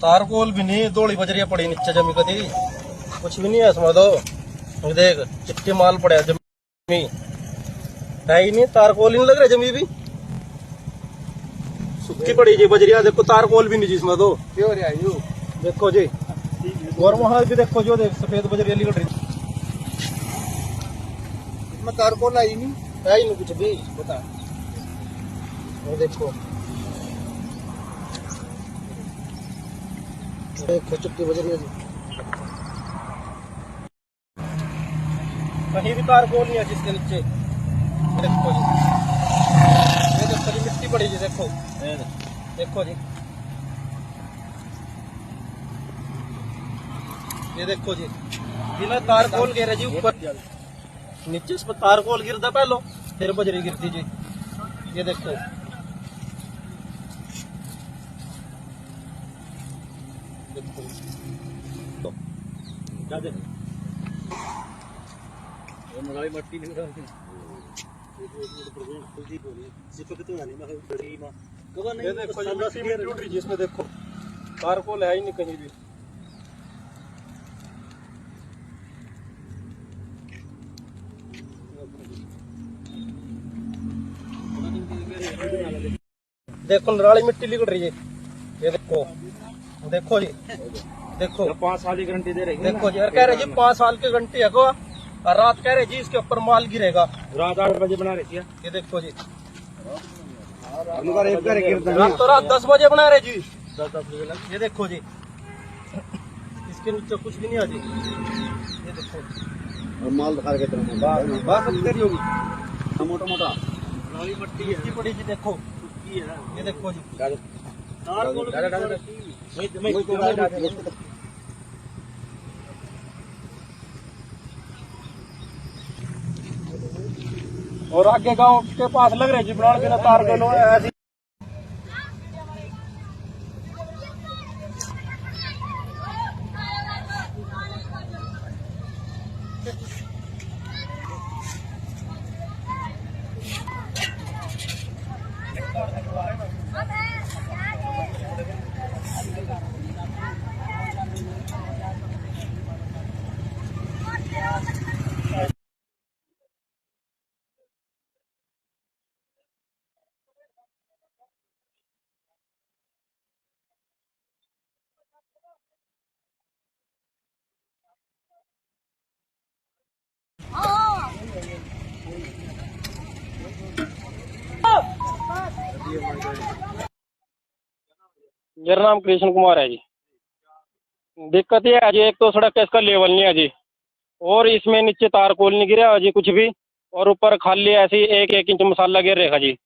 तारकोल भी नहीं, दौड़ी बजरिया पड़ी नीचे जमी कदी, कुछ भी नहीं है इसमें तो। देख चिट्टे माल पड़ा जमी है ही नहीं, तारकोल ही नहीं लग रहा जमी भी, सुखी पड़ी जी बजरिया। देखो तारकोल भी नहीं जिसमें तो प्योर है यू, देखो जी। और वहां भी देखो जो देख सफेद बजरिया निकल रही, इसमें तारकोल आई नहीं, है ही नहीं कुछ भी, बता। वो देखो देखो चिट्टी बजरिया जी, कहीं भी तारकोल नहीं है जिसके नीचे। देखो जी, ये देखो जी मिट्टी पड़ी जी, देखो देखो जी, ये देखो जी बिना तारकोल गिरे जी ऊपर नीचे, इस पर तारकोल गिरता पहलो फिर बजरी गिरती जी। ये देखो मट्टी जिसमें देखो तारकोल है ही नहीं कहीं भी। देखो नराली मिट्टी निकल रही है, ये देखो देखो जी, देखो 5 साल की गारंटी दे रही है। देखो जी, कह रहे जी 5 साल की गारंटी है को, और रात कह रहे जी इसके ऊपर माल गिरेगा। रात 8 बजे बना रही थी, ये देखो जी रात तो रात 10 बजे बना रहे जी, 10 बजे। ये देखो जी इसके नीचे कुछ भी नहीं है जी, ये देखो और माल दिखा के बात तेरी होगी, मोटा मोटा मिट्टी पड़ी जी, देखो ये देखो जी। और आगे गांव के पास लग रहे जी बनाने बिना तार के लो ऐसी। मेरा नाम कृष्ण कुमार है जी। दिक्कत ये है जी, एक तो सड़क इसका लेवल नहीं है जी, और इसमें नीचे तारकोल नहीं गिरा है जी कुछ भी, और ऊपर खाली ऐसी 1-1 इंच मसाला गिर रहेगा जी।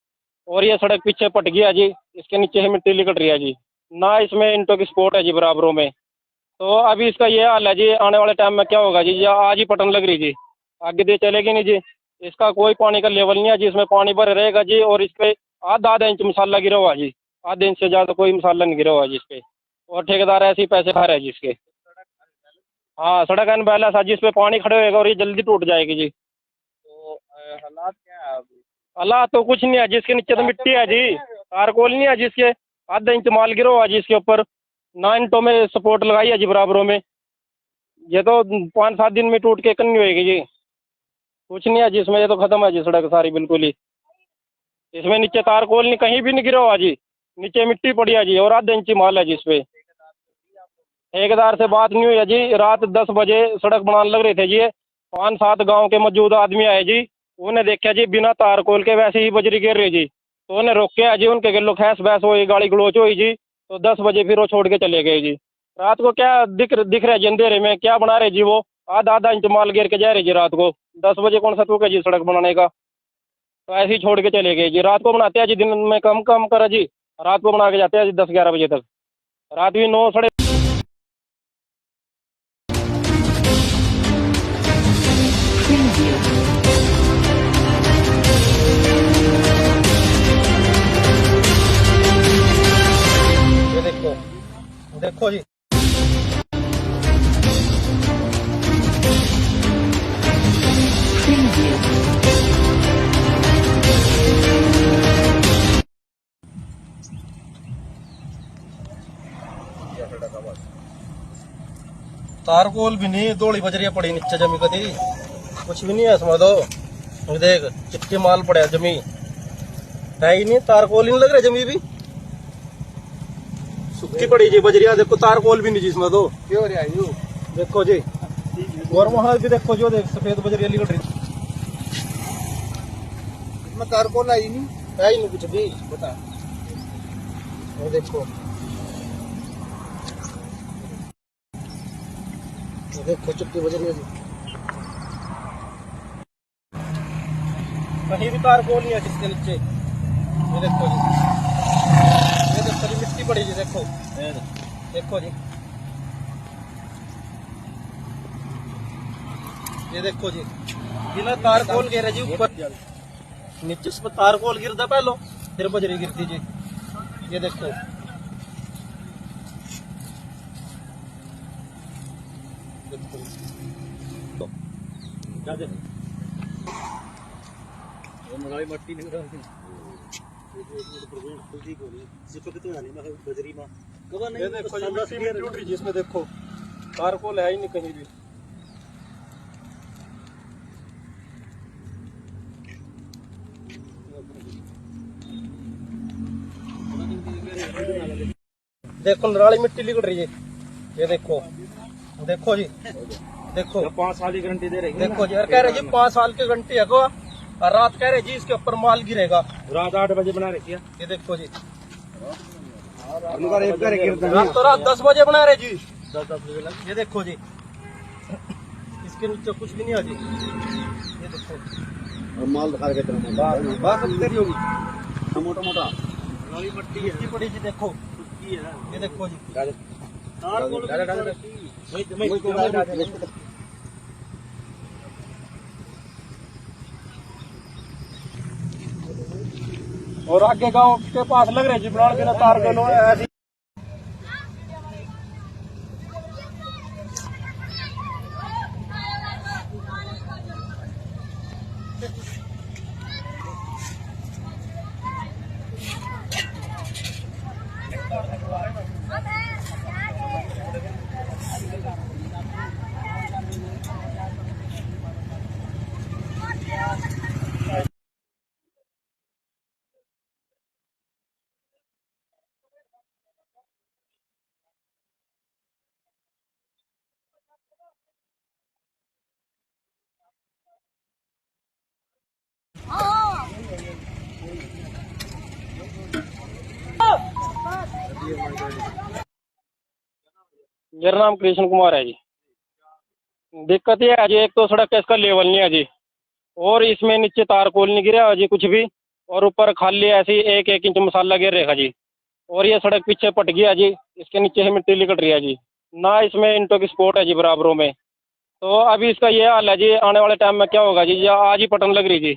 और ये सड़क पीछे पट गया जी, इसके नीचे से मिट्टी निकल रही है जी, ना इसमें इंटो की स्पोर्ट है जी बराबरों में। तो अभी इसका ये हाल है जी, आने वाले टाइम में क्या होगा जी, या आज ही पटन लग रही जी, आगे दे चलेगी नहीं जी। इसका कोई पानी का लेवल नहीं है जी, इसमें पानी भर रहेगा जी, और इस पे आधा इंच मसाला गिरा हुआ जी, आधे इंच से ज्यादा कोई मसाला नहीं गिरा हुआ जी इस पे, और ठेकेदार ऐसे ही पैसे खा रहे हैं जी इसके। हाँ सड़क अनबैलेंस है जी, इस पे पानी खड़े होएगा और ये जल्दी टूट जाएगी जी। तो हालात क्या है अभी? अल्लाह तो कुछ नहीं है जिसके नीचे तो मिट्टी है जी, तारकोल नहीं है जिसके, आधा इंच माल गिरा हुआ जी इसके ऊपर, ना इंटों में सपोर्ट लगाई है जी बराबरों में। ये तो 5-7 दिन में टूट के कन्नी होएगी जी, कुछ नहीं है जिसमें, ये तो खत्म है जी सड़क सारी बिल्कुल ही। इसमें नीचे तारकोल नहीं कहीं भी नहीं गिरा हुआ जी, नीचे मिट्टी पड़ी है जी, और आधे इंची माल है जी इस पे। ठेकेदार से बात नहीं हुई है जी, रात 10 बजे सड़क बनाने लग रहे थे जी, 5-7 गांव के मौजूद आदमी आए जी, उन्हें देखा जी बिना तारकोल के वैसे ही बजरी गिर रही जी, तो उन्हें रोके जी, उनके गिलो खैस बहस हुई, गाली गलोच हुई जी, तो 10 बजे फिर वो छोड़ के चले गए जी। रात को क्या दिख रहे जी अंधेरे में, क्या बना रहे जी वो, आधा इंच माल गिर के जा रहे जी रात को, 10 बजे कौन सा तुक है जी सड़क बनाने का। तो ऐसे ही छोड़ के चले गए जी, रात को बनाते हैं जी, दिन में कम करा जी, रात को बना के जाते हैं जी 10-11 बजे तक, रात भी 9 साढ़े। ये देखो देखो जी, तारकोल भी नहीं, दौड़ी बजरिया पड़ी नीचे जमी कदी, कुछ भी नहीं है इसमें तो। देख चिट्टी माल पड़ा जमी है ही नहीं, तारकोल ही नहीं लग रहा जमी भी, सुखी पड़ी जी बजरिया। देखो तारकोल भी नहीं जी इसमें तो, क्यों रे आयु देखो जी। और वहां भी देखो जो देख सफेद बजरिया निकल रही, इसमें तारकोल आई नहीं, है ही नहीं कुछ भी। बता। वो देखो, वो देखो चिट्टी बजरिया जी, कहीं भी तारकोल नहीं है जिसके नीचे। ये देखो जी, ये देखो जी मिट्टी पड़ी जी, देखो देखो जी, ये देखो जी बिना तारकोल गिरे जी ऊपर, नीचे से तारकोल गिरता पहलो, फिर बजरी गिरती जी। ये देखो क्या देखो, मगाई मट्टी निकल रही बजरी में ये देखो जी मिट्टी में टूट रही जी इसमें, देखो तारकोल है ही नहीं कहीं भी। देखो नाली मिट्टी निकल रही है, ये देखो देखो जी, देखो 5 साल की गारंटी दे रही है। देखो जी, और कह रहे जी 5 साल की घंटी है को, और रात कह रहे जी इसके ऊपर माल गिरेगा। रात 8 बजे बना रखी है, ये देखो जी, रात तो रात 10 बजे बना रहे जी, 10 बजे। ये देखो जी, इसके नीचे कुछ भी नहीं है जी। ये देखो और माल दिखा के बात तेरी होगी, मोटा मोटा मिट्टी पड़ी जी, देखो ये देखो जी, और आगे गांव के पास लग रहे जी ब्रांड बिना तार के लोग ऐसी। मेरा नाम कृष्ण कुमार है जी। दिक्कत ये है जी, एक तो सड़क का इसका लेवल नहीं है जी, और इसमें नीचे तारकोल नहीं गिरा जी कुछ भी, और ऊपर खाली ऐसी 1-1 इंच मसाला गिर रहेगा जी। और ये सड़क पीछे पट गया जी, इसके नीचे से मिट्टी निकल रही है जी, ना इसमें इंटो की स्पोर्ट है जी बराबरों में। तो अभी इसका ये हाल है जी, आने वाले टाइम में क्या होगा जी, या आज ही पटन लग रही जी,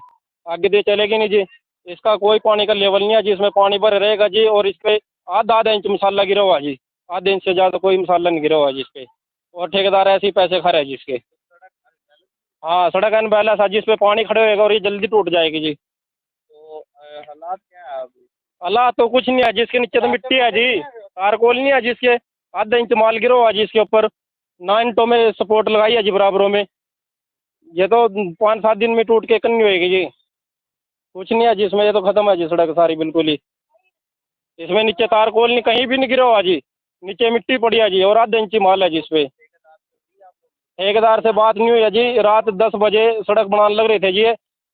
आगे दे चलेगी नहीं जी। इसका कोई पानी का लेवल नहीं है जी, इसमें पानी भर रहेगा जी, और इस पे आधा इंच मसाला गिरा हुआ जी, आधे इंच से ज़्यादा कोई मसाला नहीं गिरा हुआ जी इस पे, और ठेकेदार ऐसे ही पैसे खा रहे हैं जी इसके। हाँ सड़क अनबैलेंस है जी, इस पे पानी खड़े होएगा और ये जल्दी टूट जाएगी जी। तो हालात क्या है अभी? अल्लाह तो कुछ नहीं है, जिसके नीचे तो मिट्टी है जी, तारकोल नहीं है जिसके, आधा इंच माल गिरा हुआ जी इसके ऊपर, ना इंटों में सपोर्ट लगाई है जी बराबरों में। ये तो 5-7 दिन में टूट के कन्नी होएगी जी, कुछ नहीं है जिसमें, ये तो खत्म है जी सड़क सारी बिल्कुल ही। इसमें नीचे तारकोल नहीं, कहीं भी नहीं गिरा हुआ जी, नीचे मिट्टी पड़ी है जी, और आधा इंची माल है जी इस पे। ठेकेदार से बात नहीं हुई है जी, रात 10 बजे सड़क बनाने लग रहे थे जी,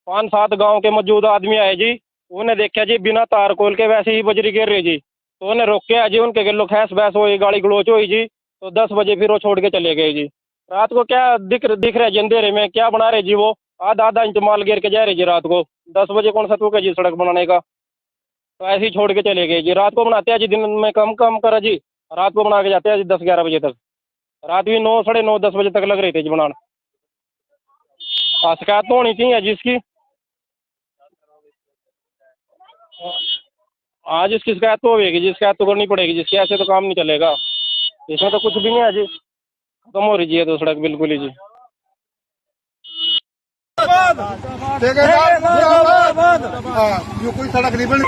5-7 गांव के मौजूद आदमी आए जी, उन्हें देखा जी बिना तारकोल के वैसे ही बजरी गिर रही जी, तो उन्हें रोक के है जी, उनके गिलो खैस बहस हुई, गाड़ी गलोच हुई जी, तो 10 बजे फिर वो छोड़ के चले गए जी। रात को क्या दिख रहे जी अंधेरे में, क्या बना रहे जी वो, आधा इंच माल गिर के जा रहे जी रात को, 10 बजे कौन सा तुक है जी सड़क बनाने का। तो ऐसे ही छोड़ के चले गए जी, रात को बनाते हैं जी, दिन में कम करा जी, रात को बना के जाते हैं जी 10-11 बजे तक, रात भी 9, साढ़े 9, 10 बजे तक लग रहे थे जी बनाने। हाँ शिकायत तो होनी चाहिए जिसकी, आज इसकी शिकायत तो होगी जी, शिकायत तो करनी पड़ेगी जिसकी, ऐसे तो काम नहीं चलेगा। इसमें तो कुछ भी नहीं है जी, खत्म हो रही जी ये तो सड़क बिल्कुल ही जी। ये कोई सड़क नहीं बनी।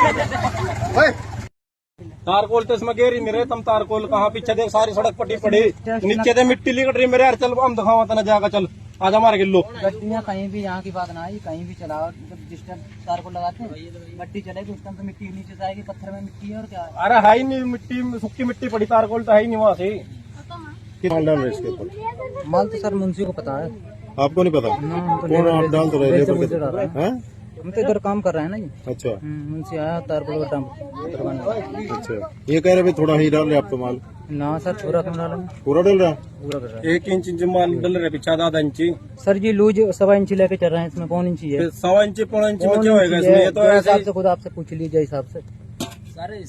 तारकोल तो इसमें गेरी मेरे तुम तारकोल कहाँ पीछे देख सारी सड़क पट्टी पड़ी नीचे दे मिट्टी लिकट रही मेरे यार चल हम दिखावा तना जाएगा चल आजा मार गिल्लो गड्डियाँ कहीं भी यहाँ की बात ना आई कहीं भी चलाओ जब जिस टाइम तार को लगाते हैं गड्डी चलेगी उस टाइम तो मिट्टी के नीचे से आएगी पत्थर में मिट्टी है और क्या है। अरे है ही नहीं मिट्टी सूखी मिट्टी पड़ी तारकोल तो है ही नहीं वहाँ से माल डाल रहे इसके ऊपर? माल तो सर मुंशी को पता है। आपको नहीं पता? कौन आप डाल तो रहे लेबर के? हैं? हम तो इधर काम कर रहे हैं ना जी। अच्छा मुंशी आया तार को अच्छा, ये कह रहे भाई थोड़ा ही डाल रहे आप तो माल? ना सर पूरा क्यों डालेंगे, पूरा डाल रहा? पूरा कर रहे 1 इंच माल डल रहे पीछा आधा इंची हैं सर जी। लूज 1.25 इंची लेके चल रहे हैं, इसमें 1.25 इंची है। 1.25 इंची 1.25 इंची में क्या होएगा इसमें? ये तो ऐसे हिसाब से खुद आपसे पूछ लीजिए हिसाब से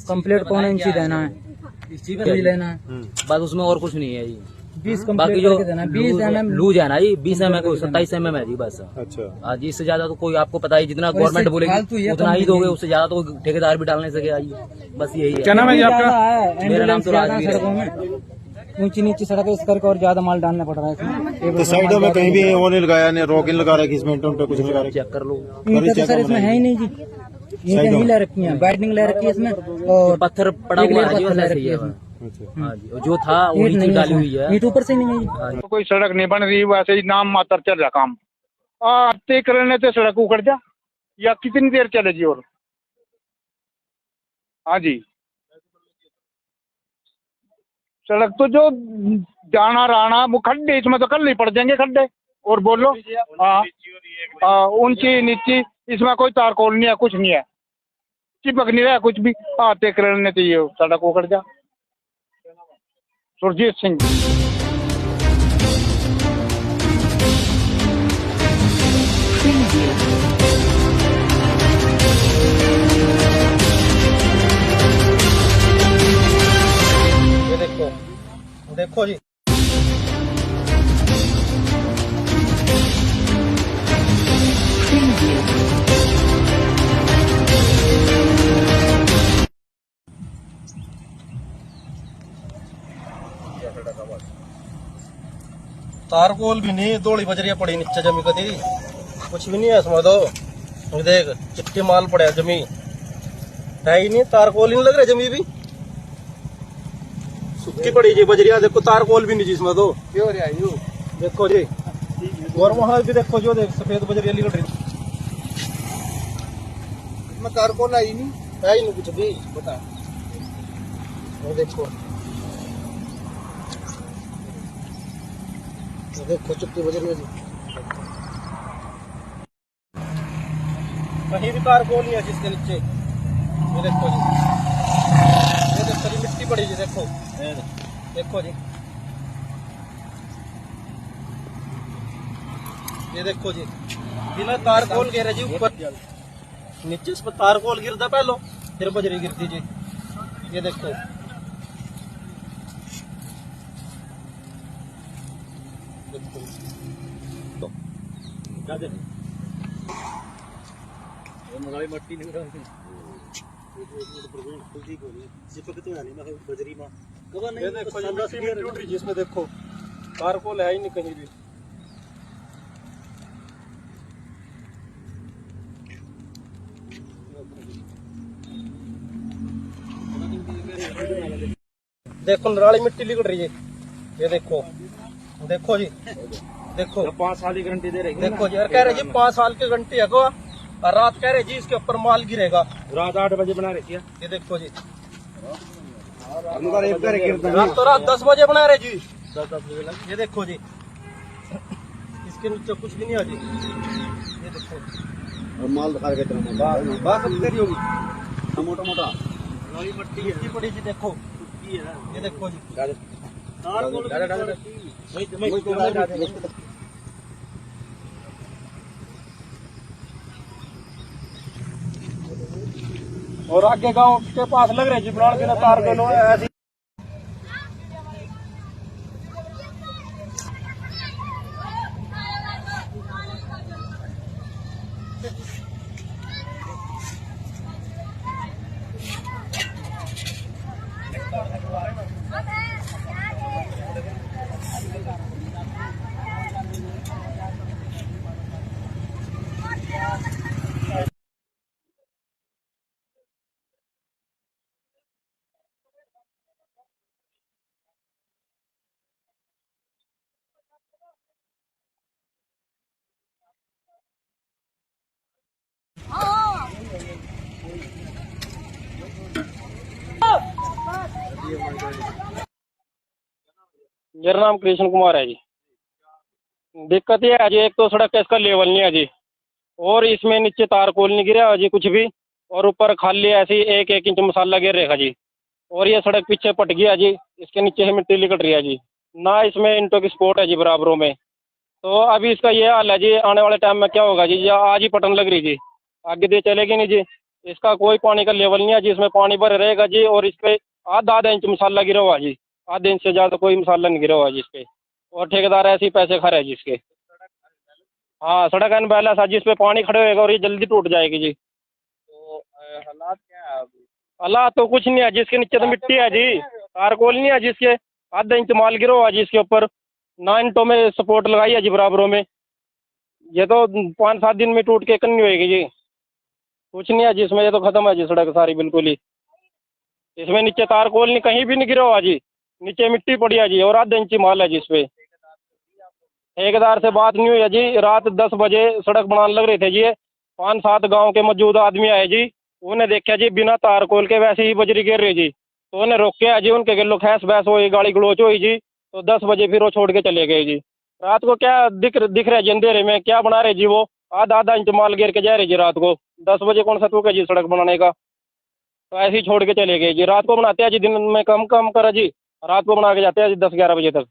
कम्प्लीट 1.25 इंची देना है, लेना है बस उसमें और कुछ नहीं है जी। 20 बाकी कम्प्लीट जो करके देना है। 20 mm लूज है ना जी 20 mm को 27 mm है जी बस। अच्छा हाँ जी, इससे ज्यादा तो कोई आपको पता ही जितना और गवर्नमेंट इससे फालतू बोलेगी ये उतना कम ही दोगे, नहीं। उससे ज्यादा तो ठेकेदार भी डालने सके जी। बस यही है। क्या नाम है जी आपका? मेरा नाम एम्बुलेंस तो ज्यादा राजवीर है। सड़कों में ऊंची नीची सड़क है, इस करके और ज्यादा माल डालना पड़ रहा है इसमें। तो साइडों में कहीं भी वो नहीं लगाया, नहीं रोकिन लगा रखी इसमें पे कुछ लगा रखी? चेक कर लो, ईंटें तो सर इसमें है ही नहीं जी, ईंटें नहीं ले रखी हैं, बैडनिंग ले रखी है इसमें और पत्थर पड़ा एक हुआ लेयर है जी, पत्थर ले वैसे रखी ही है है। इसमें। अच्छा हाँ जी, और जो था वो ईंट नीचे नहीं डाली है हुई है। इसमें। ईंट ऊपर से नहीं है जी। तो कोई सड़क नहीं बन रही, वैसे ही नाम मात्र चल रहा काम। आते करने तो सड़क उखड़ जा या कितनी देर चलेगी और? हाँ जी, सड़क तो जो जाना राना वो खड्डे, इसमें तो कल ही पड़ जाएंगे खड्डे। और बोलो हाँ ऊंची नीची, इसमें कोई तारकोल नहीं है, कुछ नहीं है, चिपक नहीं रहा कुछ भी। आते करने तो ये सड़क उखड़ जा। सुरजीत सिंह। ये देखो देखो जी तारकोल भी नहीं, दौड़ी बजरिया पड़ी नीचे जमी कदी कुछ भी नहीं है इसमें तो। ये देख चिट्टी माल पड़ा है जमी है ही नहीं, तारकोल ही नहीं लग रहा जमी भी सुक्की पड़ी जी बजरिया। देखो तारकोल भी नहीं जी इसमें तो। देखो जी और वहां भी देखो जो देख सफेद बजरिया निकल रही इसमें तारकोल है ही नहीं कुछ भी बता। ये देखो देखो चुप्पी बजरिया जी कहीं भी तारकोल नहीं है जिसके नीचे। ये देखो जी, ये देखो जी मिट्टी पड़ी जी, देखो देखो जी, ये देखो जी बिना तारकोल गिरा जी ऊपर नीचे इस पर तारकोल गिरता पहलो फिर बजरी गिरती जी। ये देखो ये देखो जी मिट्टी मिट्टी उठ रही जिसमें देखो तारकोल है ही नहीं कहीं भी। देखो नाली मिट्टी लिकड़ रही है। ये देखो देखो जी देखो 5 साल की गारंटी दे रही देखो जी, कह रहे जी 5 साल की गारंटी है को, और रात कह रहे जी इसके ऊपर माल गिरेगा। रात 8 बजे बना रही है। ये देखो जी रात तो रात 10 बजे बना रहे जी। ये देखो जी इसके नीचे कुछ भी नहीं है जी। ये देखो और माल दिखा के बात तेरी होगी मोटा मोटा मिट्टी पड़ी जी। देखो ये देखो जी और आगे गांव के पास लग रहे जी बनाड़ के ना तार गलो ऐसी मेरा नाम कृष्ण कुमार है जी। दिक्कत ये है जी, एक तो सड़क का इसका लेवल नहीं है जी, और इसमें नीचे तारकोल नहीं गिरा है जी कुछ भी, और ऊपर खाली ऐसी 1-1 इंच मसाला गिर रहेगा जी। और ये सड़क पीछे पट गया जी, इसके नीचे से मिट्टी निकल रही है जी, ना इसमें इंटो की सपोर्ट है जी बराबरों में। तो अभी इसका ये हाल है जी, आने वाले टाइम में क्या होगा जी, या आज ही पटन लग रही जी, आगे दे चलेगी नहीं जी। इसका कोई पानी का लेवल नहीं है जी, इसमें पानी भरे रहेगा जी, और इस पे आधा इंच मसाला गिरा हुआ जी, आधे इंच से ज़्यादा कोई मसाला नहीं गिरा हुआ जी इस पे, और ठेकेदार ऐसे ही पैसे खा रहे हैं जी इसके। हाँ, सड़क अनबैलेंस है जी, इस पे पानी खड़े होएगा और ये जल्दी टूट जाएगी जी। तो हालात क्या है अभी? हालात तो कुछ नहीं है, जिसके नीचे तो मिट्टी है जी, तारकोल नहीं है जिसके, आधा इंच माल गिरा हुआ जी इसके ऊपर, ना इंटों में सपोर्ट लगाई है जी बराबरों में। ये तो 5-7 दिन में टूट के कन्नी होएगी जी, कुछ नहीं है जिसमें, ये तो खत्म है जी सड़क सारी बिल्कुल ही। इसमें नीचे तारकोल नहीं, कहीं भी नहीं गिरा हुआ जी, नीचे मिट्टी पड़ी है जी, और आधा इंची माल है जी इस पे। ठेकेदार से बात नहीं हुई है जी, रात 10 बजे सड़क बनाने लग रहे थे जी, 5-7 गांव के मौजूद आदमी आए जी, उन्हें देखा जी बिना तारकोल के वैसे ही बजरी गिर रही जी, तो उन्हें रोके जी, उनके गिल्लो खैस बहस हुई, गाली गलोच हुई जी, तो 10 बजे फिर वो छोड़ के चले गए जी। रात को क्या दिख रहे जी अंधेरे में, क्या बना रहे जी वो, आधा इंच माल गिर के जा रहे जी रात को। 10 बजे कौन सा तुक है जी सड़क बनाने का, तो ऐसे ही छोड़ के चले गए जी। रात को बनाते हैं जी, दिन में कम करा जी, रात को बना के जाते हैं जी 10-11 बजे तक,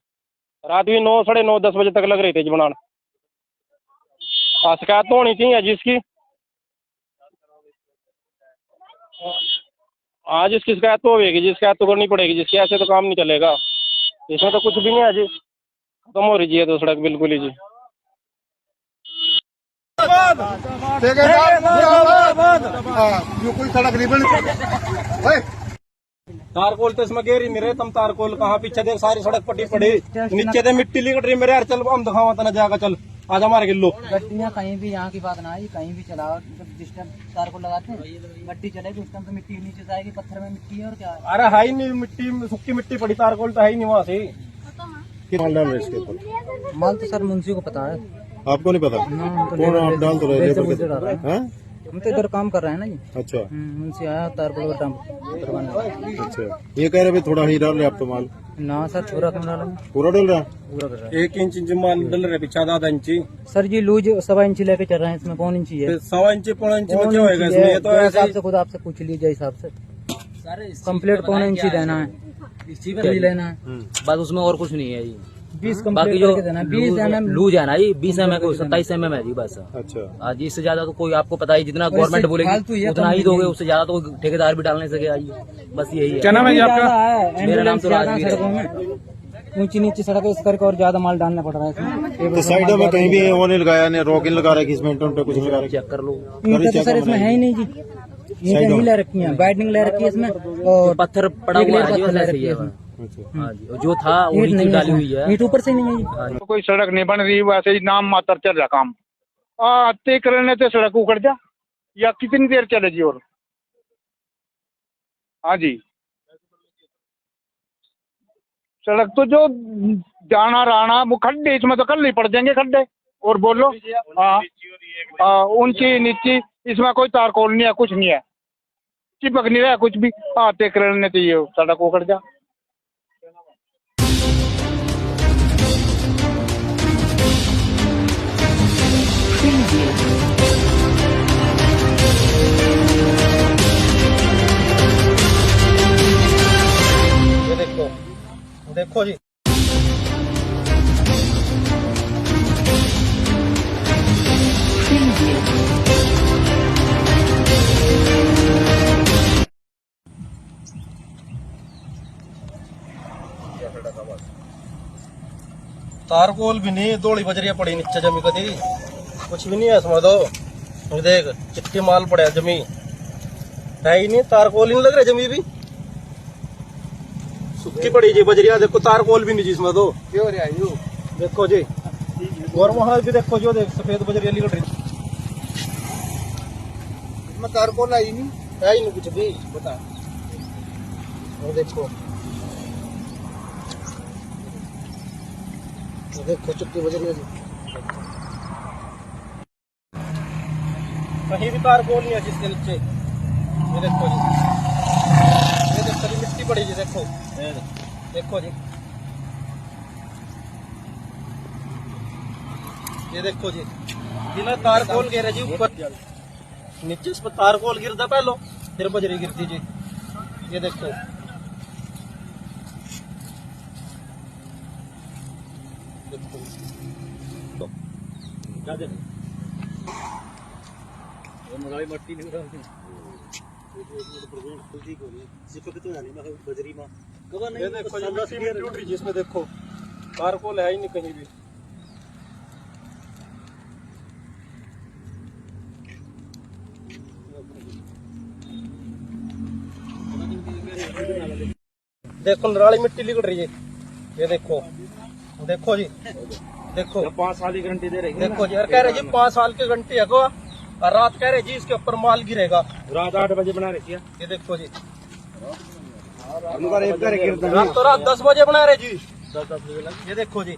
रात भी 9, साढ़े 9, 10 बजे तक लग रहे थे जी बनाने। शिकायत तो होनी चाहिए जिसकी, आज इसकी शिकायत तो होगी जी, शिकायत तो करनी पड़ेगी जिसकी, ऐसे तो काम नहीं चलेगा। इसमें तो कुछ भी नहीं है जी, खत्म हो रही जी ये तो सड़क बिल्कुल ही जी। ये कोई सड़क नहीं बनी। तारकोल तो इसमें गिर ही नहीं रहे, तुम तारकोल कहाँ, पीछे देख सारी सड़क पट्टी पड़ी, नीचे से मिट्टी लिकट रही मेरे यार, चल हम दिखावा तना जाएगा, चल आज हमारे किलो। गड्डियाँ कहीं भी, यहाँ की बात ना आई, कहीं भी चलाओ, जब जिस टाइम तारकोल लगाते हैं गड्डी चलेगी उस टाइम तो मिट्टी नीचे से आएगी, पत्थर में मिट्टी है और क्या है। अरे है ही नहीं मिट्टी, सूखी मिट्टी पड़ी, तारकोल तो है ही नहीं वहाँ से। माल डाल रहे इसके ऊपर? माल तो सर मुंशी को पता है, आपको नहीं पता? कौन आप डाल तो रहे हैं? हम तो इधर काम कर रहे हैं ना जी। अच्छा मुंशी आया तारकोल का करवाने। अच्छा, ये कह रहे थोड़ा ही डाल रहे आप तो माल? ना सर पूरा क्यों डालेंगे, पूरा डल रहा है? पूरा कर रहा है। 1 इंच माल डल रहे, पीछे आधा इंची सर जी लूज 1.25 इंची लेके चल रहे हैं, इसमें 1.25 इंची है, 1.25 इंची 1.25 इंची में क्या होएगा इसमें, ये तो हिसाब से खुद आपसे पूछ लीजिए हिसाब से, कम्प्लीट 1.25 इंची देना है, इसी लेना है बस, उसमें और कुछ नहीं है जी। 20 बाकी कम्प्लीट जो करके देना है, 20 mm लूज है ना जी, 20 mm को 27 mm है जी बस। अच्छा, आज इससे ज्यादा तो कोई आपको पता ही, जितना और गवर्नमेंट इससे बोलेगी फालतू ये उतना कम ही नहीं दोगे, है। उससे ज्यादा तो कोई ठेकेदार भी डाल नहीं सके आज, बस यही है। क्या नाम है जी आपका? मेरा नाम तो राजवीर है। सड़कों में ऊंची नीची सड़क इस करके और ज्यादा माल डालना पड़ रहा है इसमें। तो साइडों में कहीं भी वो नहीं लगाया, नहीं रोकिन लगा रखी इसमें, इंटों पे कुछ नहीं लगा रखी? चेक कर लो, ईंटें तो सर इसमें है ही नहीं जी, ईंटें नहीं ले रखी है, बाइंडिंग ले रखी है इसमें, और पत्थर पड़ा एक हुआ लेयर है जी, पत्थर ले वैसे रखी ही है है। अच्छा, हाँ जी, जो था वो ईंट नीचे नहीं डाली है हुई है। इसमें, ईंट ऊपर से नहीं है जी। तो कोई सड़क नहीं बन रही, वैसे ही नाम मात्र चल रहा काम। आते करने तो सड़क उखड़ जा, या कितनी देर चलेगी और? हाँ जी, सड़क तो जो जाना राना वो खड्डे, इसमें तो कल ही पड़ जाएंगे खड्डे, और बोलो। हाँ, ऊंची नीची, इसमें कोई तारकोल नहीं है, कुछ नहीं है, चिपक नहीं रहा कुछ भी। आते करने तो ये सड़क उखड़ जा। ये देखो, देखो जी, तारकोल भी नहीं, दौड़ी बजरिया पड़ी नीचे जमी, कदी कुछ भी नहीं है इसमें तो। ये देख चिट्टी माल पड़ा है जमी, है ही नहीं, तारकोल ही नहीं लग रहा जमी भी, सुखी पड़ी जी बजरिया, देखो तारकोल भी नहीं जी इसमें तो। देखो जी, और वहां भी देखो जो, देख सफेद बजरिया निकल रही, इसमें तारकोल है ही नहीं कुछ भी, बता। और देखो, देखो चुट्टी बजरिया जी, कहीं भी तारकोल नहीं है जिसके नीचे। ये देखो जी, ये देखो मिट्टी मिट्टी पड़ी जी, देखो देखो जी, ये देखो जी, बिना तार खोल गिर जी ऊपर नीचे, इस पर तार खोल गिरता पहलो, फिर बजरी गिरती जी, ये देखो मट्टी नहीं बजरी में ये देखो जी, मिट्टी टूट रही जिसमें, देखो तारकोल है ही नहीं कहीं भी। देखो नराली मिट्टी निकल रही है, ये देखो देखो जी, देखो 5 साल की गारंटी दे रही है। देखो जी, और कह रहे जी 5 साल की घंटी है को, और रात कह रहे जी इसके ऊपर माल गिरेगा, रात 8 बजे बना रही है। ये देखो जी, रात तो रात 10 बजे बना रहे जी, 10 बजे। ये देखो जी,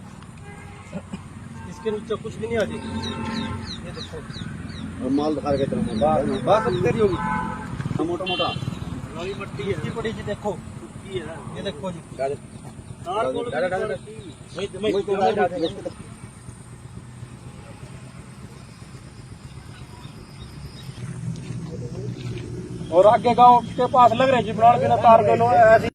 इसके नीचे कुछ भी नहीं है जी, ये देखो माल दिखा के बस तेरी होगी मोटा मोटा मिट्टी पड़ी जी, देखो ये देखो जी, और आगे गांव के पास लग रहे जी बनाने बिना तार के लो ऐसी।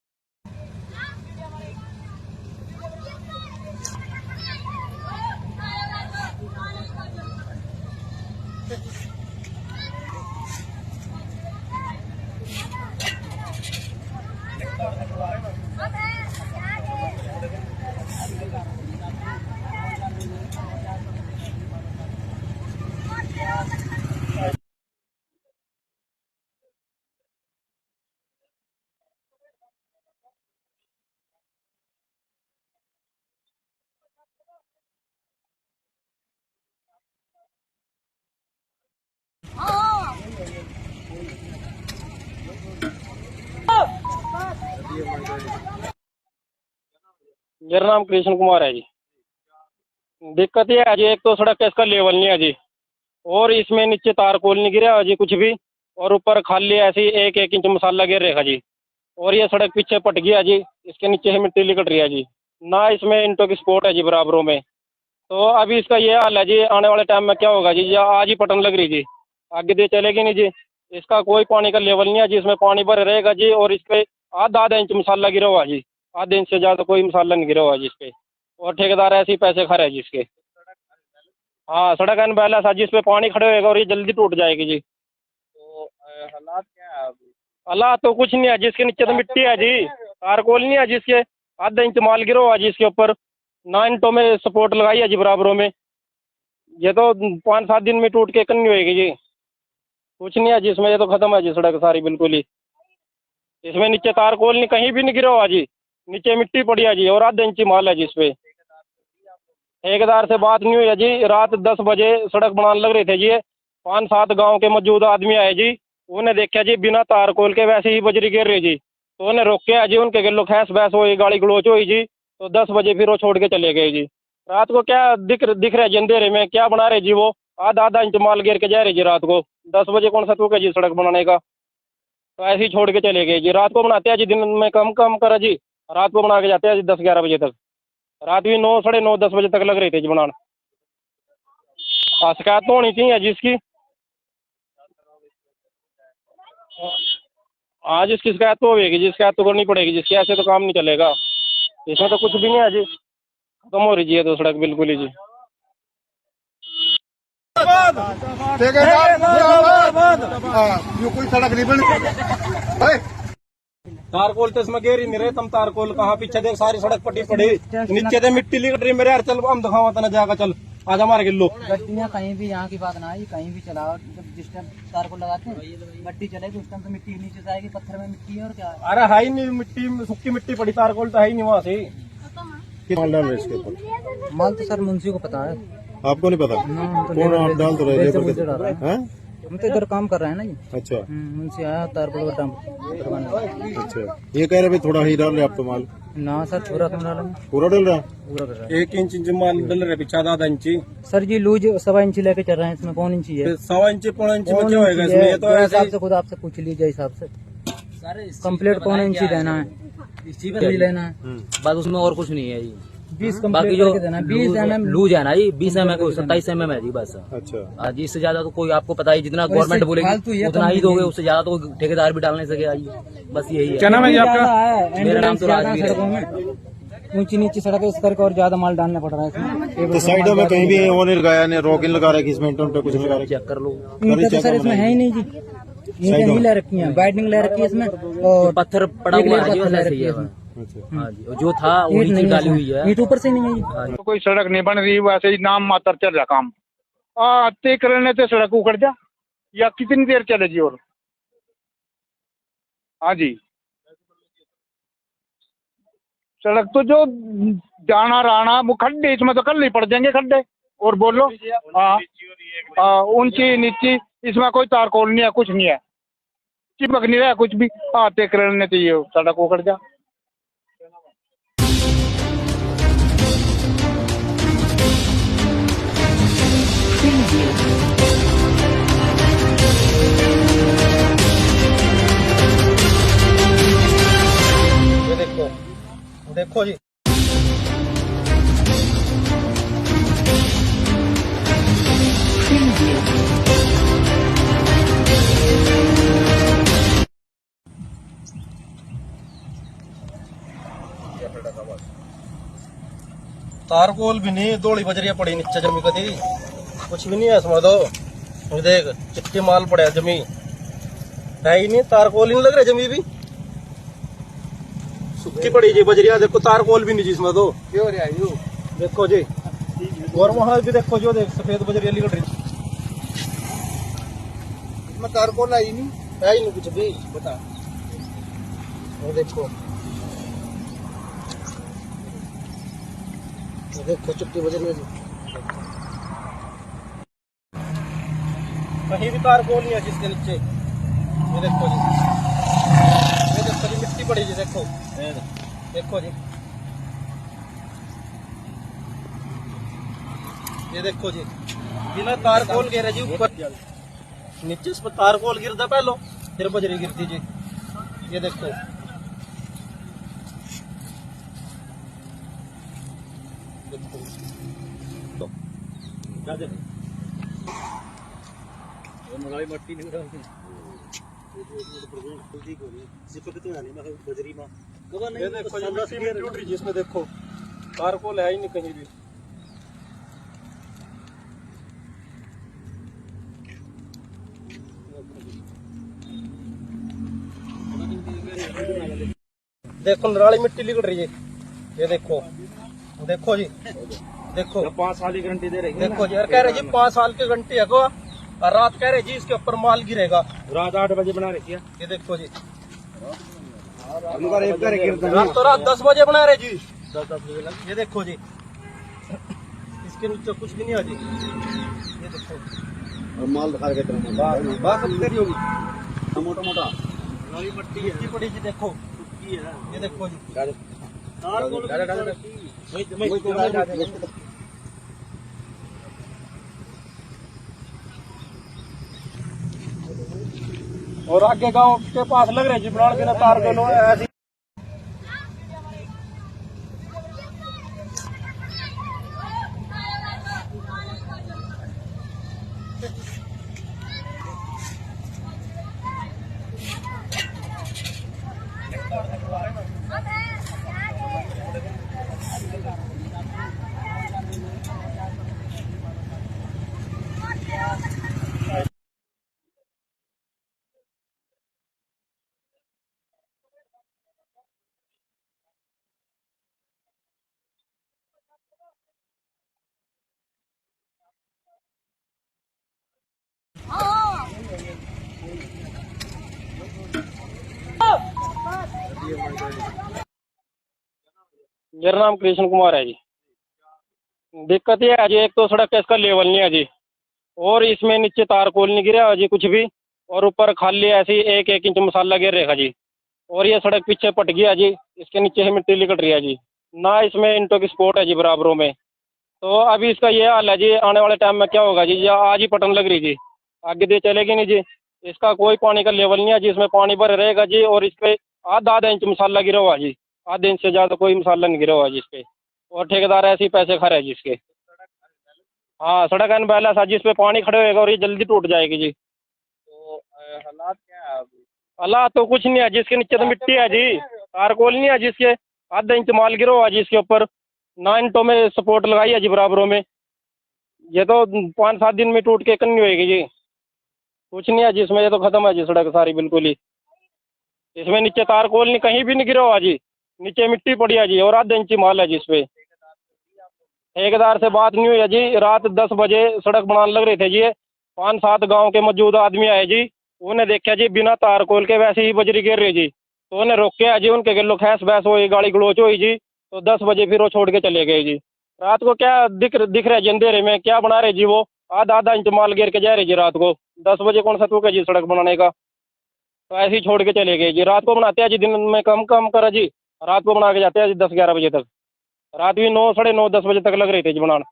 मेरा नाम कृष्ण कुमार है जी। दिक्कत ये है जी, एक तो सड़क इसका लेवल नहीं है जी, और इसमें नीचे तारकोल नहीं गिरा है जी कुछ भी, और ऊपर खाली ऐसी 1-1 इंच मसाला गिर रहेगा जी, और ये सड़क पीछे पट गया जी, इसके नीचे से मिट्टी निकल रही है जी, ना इसमें इंटो की सपोर्ट है जी बराबरों में। तो अभी इसका ये हाल है जी, आने वाले टाइम में क्या होगा जी, या आज ही पटन लग रही जी, आगे दे चलेगी नहीं जी। इसका कोई पानी का लेवल नहीं है जी, इसमें पानी भर रहेगा जी, और इस पे आधा इंच मसाला गिरा हुआ जी, आधे इंच से ज़्यादा कोई मसाला नहीं गिरा हुआ जी इस पे, और ठेकेदार ऐसे ही पैसे खा रहे हैं जी इसके। हाँ, सड़क अनबैलेंस है जी, इस पे पानी खड़े होएगा और ये जल्दी टूट जाएगी जी। तो हालात क्या है अभी? हालात तो कुछ नहीं है, जिसके नीचे तो मिट्टी है जी, तारकोल नहीं है जिसके, आधा इंच माल गिरा हुआ जी इसके ऊपर, 9 इंटों में सपोर्ट लगाई है जी बराबरों में, ये तो 5-7 दिन में टूट के कन्नी होएगी जी, कुछ नहीं है जिसमें, ये तो खत्म है जी सड़क सारी बिल्कुल ही। इसमें नीचे तारकोल नहीं, कहीं भी नहीं गिरा हुआ जी, नीचे मिट्टी पड़ी है जी, और आधा इंची माल है जी इस पे। ठेकेदार से बात नहीं हुई है जी, रात 10 बजे सड़क बनाने लग रहे थे जी, 5-7 गांव के मौजूद आदमी आए जी, उन्हें देखा जी बिना तारकोल के वैसे ही बजरी गिर रही जी, तो उन्हें रोके जी, उनके गिलो खैस बहस हुई, गाड़ी गलोच हुई जी, तो 10 बजे फिर वो छोड़ के चले गए जी। रात को क्या दिख रहे जी अंधेरे में, क्या बना रहे जी वो, आधा इंच माल गिर के जा रहे जी रात को, 10 बजे कौन सा तुक है जी सड़क बनाने का, तो ऐसे ही छोड़ के चले गए जी। रात को बनाते हैं जी, दिन में कम करा जी, रात को बना के जाते हैं जी 10-11 बजे तक, रात भी 9, साढ़े 9, 10 बजे तक लग रहे थे जी बनाने। शिकायत तो होनी चाहिए जिसकी, आज इसकी शिकायत तो होगी जी, शिकायत तो करनी पड़ेगी जिसकी, ऐसे तो काम नहीं चलेगा, इसमें तो कुछ भी नहीं है जी, खत्म हो रही जी ये तो सड़क बिल्कुल ही जी। कोई सड़क नहीं बनी, तारकोल तो इसमें गेर ही नहीं रहे, तुम तारकोल कहाँ, पीछे देख सारी सड़क पट्टी पड़ी, नीचे से मिट्टी लिकट रही मेरे यार, चल हम दिखावा तना जाएगा, चल आज हमारे किलो गड्डियाँ कहीं भी, यहाँ की बात ना आई, कहीं भी चलाओ, जब जिस टाइम तार को लगाते हैं गड्डी चलेगी उस टाइम तो मिट्टी नीचे से आएगी, पत्थर में मिट्टी है और क्या है। अरे है ही नहीं मिट्टी, सूखी मिट्टी पड़ी, तारकोल तो है ही नहीं वहाँ से। माल डाल रहे इसके ऊपर? माल तो सर मुंशी को पता है, आपको नहीं पता? कौन आप डाल तो रहे हैं? हम तो इधर काम कर रहे हैं ना जी। अच्छा मुंशी आया तार को करवाने। अच्छा, ये कह रहे भाई थोड़ा ही डाल रहे आप तो माल? ना सर पूरा कम डाला, पूरा डल रहा? पूरा कर रहा है। 1 इंच माल डल रहे पीछे, आधा इंची सर जी लूज 1.25 इंची लेके चल रहे हैं, इसमें 1.25 इंची है, 1.25 इंची 1.25 इंची में क्या होएगा इसमें, ये तो जो ऐसे हिसाब ही से खुद आपसे पूछ लीजिए हिसाब से। कंप्लीट कौन इंची देना है, इसी भी लेना है, बस उसमें और कुछ नहीं है जी। 20 बाकी कंप्लीट जो करके देना है, 20 mm लूज है ना जी, 20 mm को 27 mm है जी बस। अच्छा हाँ जी, इससे ज्यादा तो कोई आपको पता ही, जितना और गवर्नमेंट इससे फालतू बोलेगी ये उतना कम ही दोगे, नहीं। उससे ज्यादा तो ठेकेदार भी डाल नहीं सके जी, बस यही है। क्या नाम है जी आपका? मेरा नाम तो राजवीर है। सड़कों में ऊंची नीची सड़क है, इस करके और ज्यादा माल डालना पड़ रहा है इसमें। तो साइडों में कहीं भी वो नहीं लगाया, ने रोकिन लगा रखी, इसमें इंटो कुछ नहीं लगा रखी। चेक कर लो, ईंटें तो सर इसमें है ही नहीं जी, ईंटें नहीं ले रखी हैं, बाइंडिंग ले रखी है इसमें, और पत्थर पड़ा एक हुआ लेयर है जी, पत्थर बस ले ऐसे रखी ही है है। इसमें। अच्छा हाँ जी, जो था ईंट वही नहीं चीज है डाली हुई इसमें, है। ईंट ऊपर से नहीं है जी। हाँ जी। कोई सड़क नहीं बन रही, वैसे ही नाम मात्र चल रहा काम। आते करने तो सड़क उखड़ जा, या कितनी देर चलेगी? और हाँ जी, सड़क तो जो जाना राना वो खड्डे, इसमें तो कल ही पड़ जाएंगे खड्डे। और बोलो, हाँ ऊंची नीची, इसमें कोई तारकोल नहीं है, कुछ नहीं है, चिपक नहीं रहा कुछ भी। आते करने तो ये सड़क उखड़ जा। ये देखो, देखो जी, तारकोल भी नहीं, दौड़ी बजरिया पड़ी नीचे जमी कदी, कुछ भी नहीं है इसमें तो। ये देख चिट्टी माल पड़ा है जमी, है ही नहीं, तारकोल ही नहीं लग रहा जमी भी, सुक्की पड़ी जी बजरिया। देखो तारकोल भी नहीं जी इसमें तो, देखो जी। और वहां भी देखो जो, देख सफेद बजरिया निकल रही, इसमें तारकोल है ही नहीं कुछ भी, बता। वो देखो, ये देखो चिट्टी बजरिया जी, कहीं भी तारकोल नहीं है जिसके नीचे। ये देखो जी, ये देखो जी मिट्टी पड़ी जी, देखो देखो जी, ये देखो जी, बिना तारकोल गिरे जी ऊपर, नीचे इस पर तारकोल गिरता पहलो, फिर बजरी गिरती जी। ये देखो, क्या देखो, मट्टी नहीं ये देखो ये मिट्टी में टूट रही जिसमें, देखो तारकोल है ही नहीं कहीं भी। देखो नाली मिट्टी निकल रही है, ये देखो, देखो जी, देखो 5 साल की गारंटी दे रही है। देखो जी, और कह रहे जी 5 साल की गारंटी है को, और रात कह रहे जी इसके ऊपर माल गिरेगा, रात 8 बजे बना रही है। ये देखो जी, रात तो रात 10 बजे बना रहे जी, 10 बजे। ये देखो जी, इसके नीचे कुछ भी नहीं है जी। ये देखो माल दिखा के बात तेरी होगी, मोटा मोटा मिट्टी पड़ी जी, देखो ये देखो जी, और आगे गांव के पास लग रहे जी बनाड़ के तार के लोग ऐसी। मेरा नाम कृष्ण कुमार है जी। दिक्कत ये है जी, एक तो सड़क का इसका लेवल नहीं है जी, और इसमें नीचे तारकोल नहीं गिरा जी कुछ भी, और ऊपर खाली ऐसी 1-1 इंच मसाला गिर रहेगा जी, और ये सड़क पीछे पट गया जी, इसके नीचे से मिट्टी निकल रही है जी, ना इसमें इंटो की सपोर्ट है जी बराबरों में। तो अभी इसका ये हाल है जी, आने वाले टाइम में क्या होगा जी, या आज ही पटन लग रही जी, आगे दे चलेगी नहीं जी। इसका कोई पानी का लेवल नहीं है जी, इसमें पानी भर रहेगा जी। और इस पे आधा इंच मसाला गिरा हुआ जी, आधे इंच से ज़्यादा कोई मसाला नहीं गिरा हुआ जी इस पे। और ठेकेदार ऐसे ही पैसे खा रहे हैं जी इसके। हाँ, सड़क अनबैलेंस है जी, इस पे पानी खड़े होएगा और ये जल्दी टूट जाएगी जी। तो हालात क्या है अभी? हालात तो कुछ नहीं है, जिसके नीचे तो मिट्टी है जी, तारकोल नहीं है जिसके, आधा इंच माल गिरा हुआ जी इसके ऊपर। 9 इंटों में सपोर्ट लगाई है जी बराबरों में। ये तो 5-7 दिन में टूट के कन्नी होएगी जी। कुछ नहीं है जिसमें, ये तो खत्म है जी सड़क सारी बिल्कुल ही। इसमें नीचे तारकोल नहीं, कहीं भी नहीं गिरा हुआ जी, नीचे मिट्टी पड़ी है जी और आधा इंची माल है जी इस पे। ठेकेदार से बात नहीं हुई है जी। रात 10 बजे सड़क बनाने लग रहे थे जी, 5-7 गांव के मौजूद आदमी आए जी। उन्हें देखा जी बिना तारकोल के वैसे ही बजरी गिर रही जी, तो उन्हें रोक के है जी। उनके गलों खैस बहस हुई, गाली गलोच हुई जी। तो 10 बजे फिर वो छोड़ के चले गए जी। रात को क्या दिख रहे जी अंधेरे में, क्या बना रहे जी वो, आधा इंच माल गिर के जा रहे जी रात को। 10 बजे कौन सा तुक है जी सड़क बनाने का। तो ऐसे ही छोड़ के चले गए जी। रात को बनाते हैं जी, दिन में कम करा जी, रात को बना के जाते हैं जी 10-11 बजे तक। रात भी 9, साढ़े 9, 10 बजे तक लग रहे थे जी बनाने।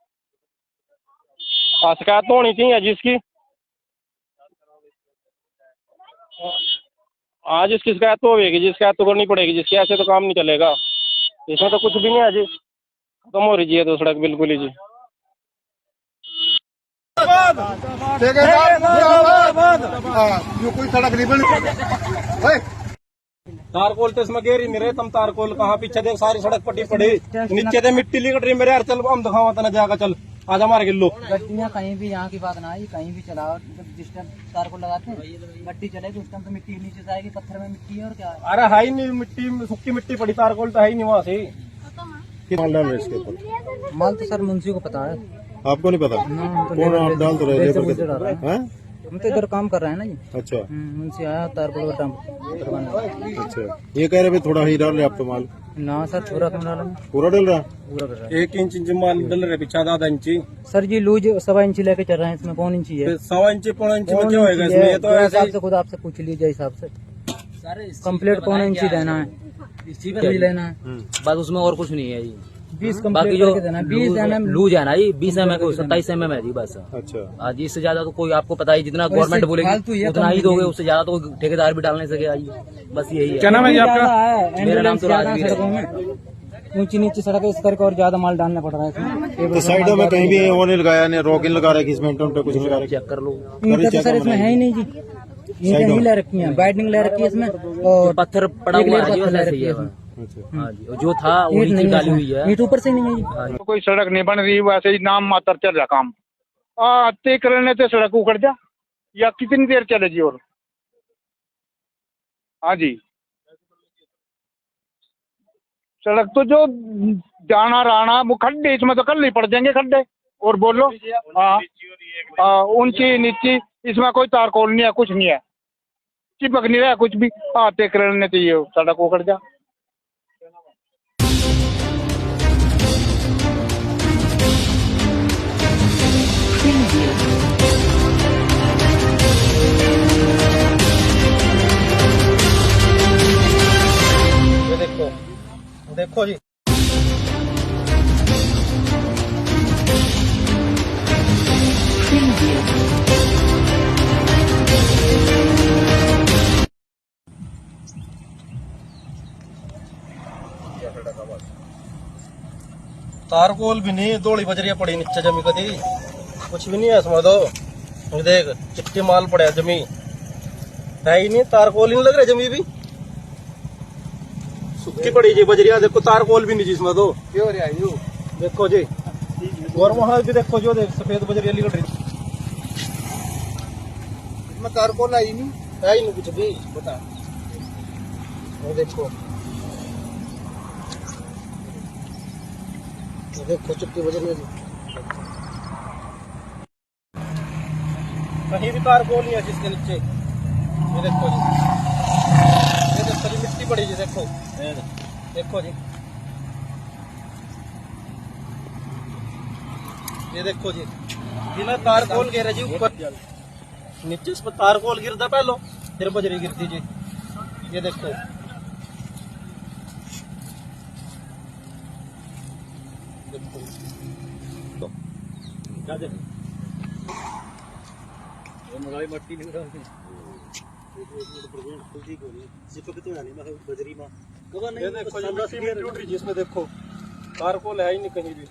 शिकायत तो होनी चाहिए जिसकी, आज इसकी शिकायत तो होगी जी, शिकायत तो करनी पड़ेगी जिसकी, ऐसे तो काम नहीं चलेगा। इसमें तो कुछ भी नहीं है जी, खत्म हो रही जी ये तो सड़क बिल्कुल ही जी। जो कोई सड़क नहीं बनी। तारकोल तो इसमें गेर ही नहीं रहे, तुम तारकोल कहाँ, पीछे देख सारी सड़क पट्टी पड़ी, नीचे से मिट्टी लिकट रही मेरे यार। चल हम दिखावा तना जाकर, चल आजा मार गिल्लो। गड्डियाँ कहीं भी, यहाँ की बात ना आई, कहीं भी चलाओ, जब जिस टाइम तार को लगाते हैं गड्डी चलेगी उस टाइम तो मिट्टी नीचे से आएगी, पत्थर में मिट्टी है और क्या है। अरे है ही नहीं मिट्टी, सूखी मिट्टी पड़ी, तारकोल तो है ही नहीं वहाँ से। माल डाल रहे हैं इसके ऊपर? माल तो सर मुंशी को पता है। आपको नहीं पता? कौन आप डाल तो रहे हैं? हम तो इधर काम कर रहे हैं ना जी। अच्छा मुंशी आया तार को अच्छा, ये कह रहे थोड़ा ही डाल रहे आप तो माल? ना सर पूरा क्यों डाला, पूरा डल रहा? पूरा कर रहा है। 1 इंच माल डल रहे, पीछे आधा इंची। सर जी लूज 1.25 इंची लेके चल रहे हैं, इसमें 1.25 इंची है। 1.25 इंची 1.25 इंची में क्या होएगा इसमें? ये तो ऐसे हिसाब से खुद आपसे पूछ लीजिए हिसाब से, कम्प्लीट 1.25 इंची देना है, लेना है बस, उसमें और कुछ नहीं है जी। 20 बाकी कम्प्लीट जो करके देना है, 20 mm लूज है ना जी, 20 mm को 27 mm है जी बस। अच्छा, आज इससे ज्यादा तो कोई, आपको पता ही, जितना और गवर्नमेंट इससे फालतू बोलेगी ये उतना कम ही नहीं दोगे, है। उससे ज्यादा तो कोई ठेकेदार भी डालने सके आज। बस यही है। क्या नाम है जी आपका? मेरा नाम तो राजवीर है। सड़कों में ऊंची नीची सड़क है, इस करके और ज्यादा माल डालना पड़ रहा है इसमें। तो साइडों में कहीं भी वो नहीं लगाया, नहीं रोकिन लगा रखी, इसमें पे कुछ लगा रखी? चेक कर लो, ईंटें तो सर इसमें है ही नहीं जी, ईंटें नहीं ले रखी है, बाइंडिंग ले रखी है इसमें, और पत्थर पड़ा एक हुआ लेयर है जी, पत्थर बस ले ऐसे रखी ही है है। इसमें। अच्छा, हाँ जी, और जो था ईंट वही नहीं चीज है डाली इसमें। हुई है। ईंट ऊपर से नहीं है जी। तो कोई सड़क नहीं बन रही, वैसे ही नाम मात्र चल रहा काम। आते करने से सड़क उखड़ जा, या कितनी देर चले जी? और हाँ जी, सड़क तो जो जाना राना वो खड्डे, इसमें तो कल ही पड़ जाएंगे खड्डे। और बोलो, हाँ ऊंची नीची, इसमें कोई तारकोल नहीं है, कुछ नहीं है, चिपक नहीं रहा कुछ भी। आते करने चाहिए सड़क उखड़ जा। ये देखो, देखो जी, तारकोल भी नहीं, दौड़ी बजरिया पड़ी नीचे जमी, कदी कुछ भी नहीं है इसमें। तो ये देख चिट्टी माल पड़ा है जमी, है ही नहीं, तारकोल ही नहीं लग रहा जमी भी, सूखी पड़ी जी बजरिया। देखो तारकोल भी नहीं जी इसमें तो, देखो जी। और वहां भी देखो, जो देख सफेद बजरिया निकल रही, इसमें तारकोल है ही नहीं कुछ भी, बता। वो देखो, देखो चिट्टी बजरिया जी, कहीं भी तारकोल नहीं है जिसके नीचे। ये देखो जी, ये देखो जी मिट्टी पड़ी जी, देखो देखो जी, ये देखो जी, बिना तारकोल गिरा जी ऊपर, नीचे इस पर तारकोल गिरता पहलो, फिर बजरी गिरती जी। ये देखो, क्या देखो, मट्टी ये देखो ये सीमेंट टूट रही जिसमें देखो तारकोल है ही नहीं कहीं भी।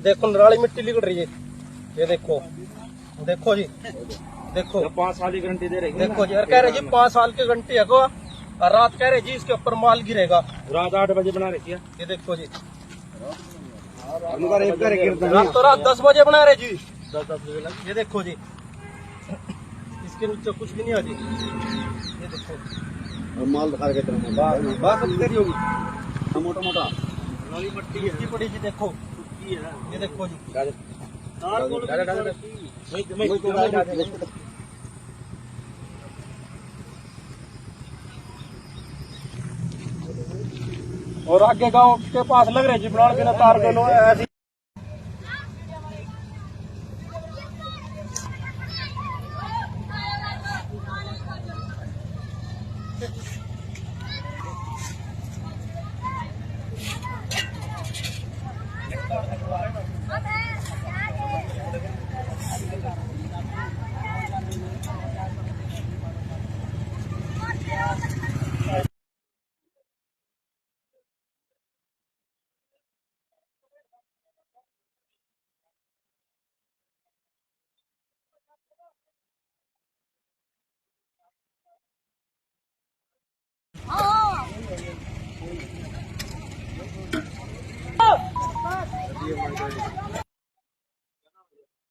देखो नाली मिट्टी निकल रही है, ये देखो देखो जी, देखो 5 साल की गारंटी दे रही है। देखो जी यार कह रहे जी 5 साल की गारंटी है को, और रात कह रहे जी इसके ऊपर माल गिरेगा। रात 8 बजे बना रखी है, ये देखो जी रात तो रात 10 बजे बना रहे जी, 10 बजे। ये देखो जी इसके नीचे कुछ भी नहीं है जी, ये देखो माल दिखा के बात तेरी होगी मोटा मोटा मिट्टी पड़ी जी। देखो ये देखो जी और आगे गांव के पास लग रहे जी बनाने के ना तार के लोग ऐसी।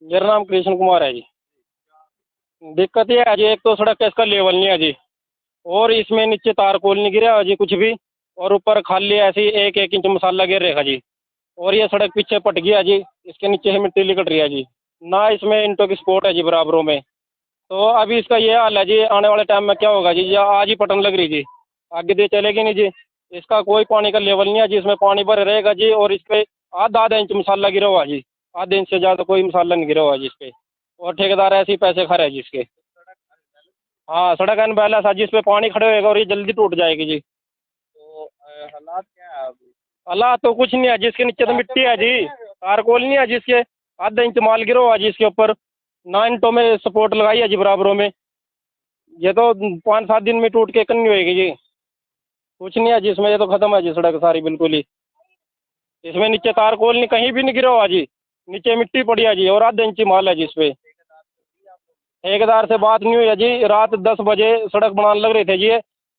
मेरा नाम कृष्ण कुमार है जी। दिक्कत ये है जी, एक तो सड़क का इसका लेवल नहीं है जी, और इसमें नीचे तारकोल नहीं गिरा है जी कुछ भी, और ऊपर खाली ऐसी 1-1 इंच मसाला गिर रहेगा जी, और ये सड़क पीछे पट गया जी, इसके नीचे से मिट्टी निकल रही है जी, ना इसमें इंटों की सपोर्ट है जी बराबरों में। तो अभी इसका ये हाल है जी, आने वाले टाइम में क्या होगा जी, या आज ही पटन लग रही जी, आगे दे चलेगी नहीं जी। इसका कोई पानी का लेवल नहीं है जी, इसमें पानी भर रहेगा जी, और इस पे आधा इंच मसाला गिरा हुआ जी, आधे इंच से ज़्यादा कोई मसाला नहीं गिरा हुआ जी इस पे, और ठेकेदार ऐसे ही पैसे खा रहे हैं जी इसके। हाँ सड़क अनबैलेंस है, जिस पे पानी खड़े होएगा और ये जल्दी टूट जाएगी जी। तो हालात क्या है अभी? हालात तो कुछ नहीं है, जिसके नीचे तो मिट्टी है जी, तारकोल नहीं है जिसके, आधा इंच माल गिरा हुआ जी इसके ऊपर, 9 इंटों में सपोर्ट लगाई है जी बराबरों में। ये तो 5-7 दिन में टूट के कन्नी होएगी जी, कुछ नहीं है जिसमें, ये तो खत्म है जी सड़क सारी बिल्कुल ही। इसमें नीचे तारकोल नहीं कहीं भी नहीं गिरा हुआ जी, नीचे मिट्टी पड़ी है जी, और आधा इंची माल है जी इस पे। ठेकेदार से बात नहीं हुई है जी, रात 10 बजे सड़क बनाने लग रहे थे जी,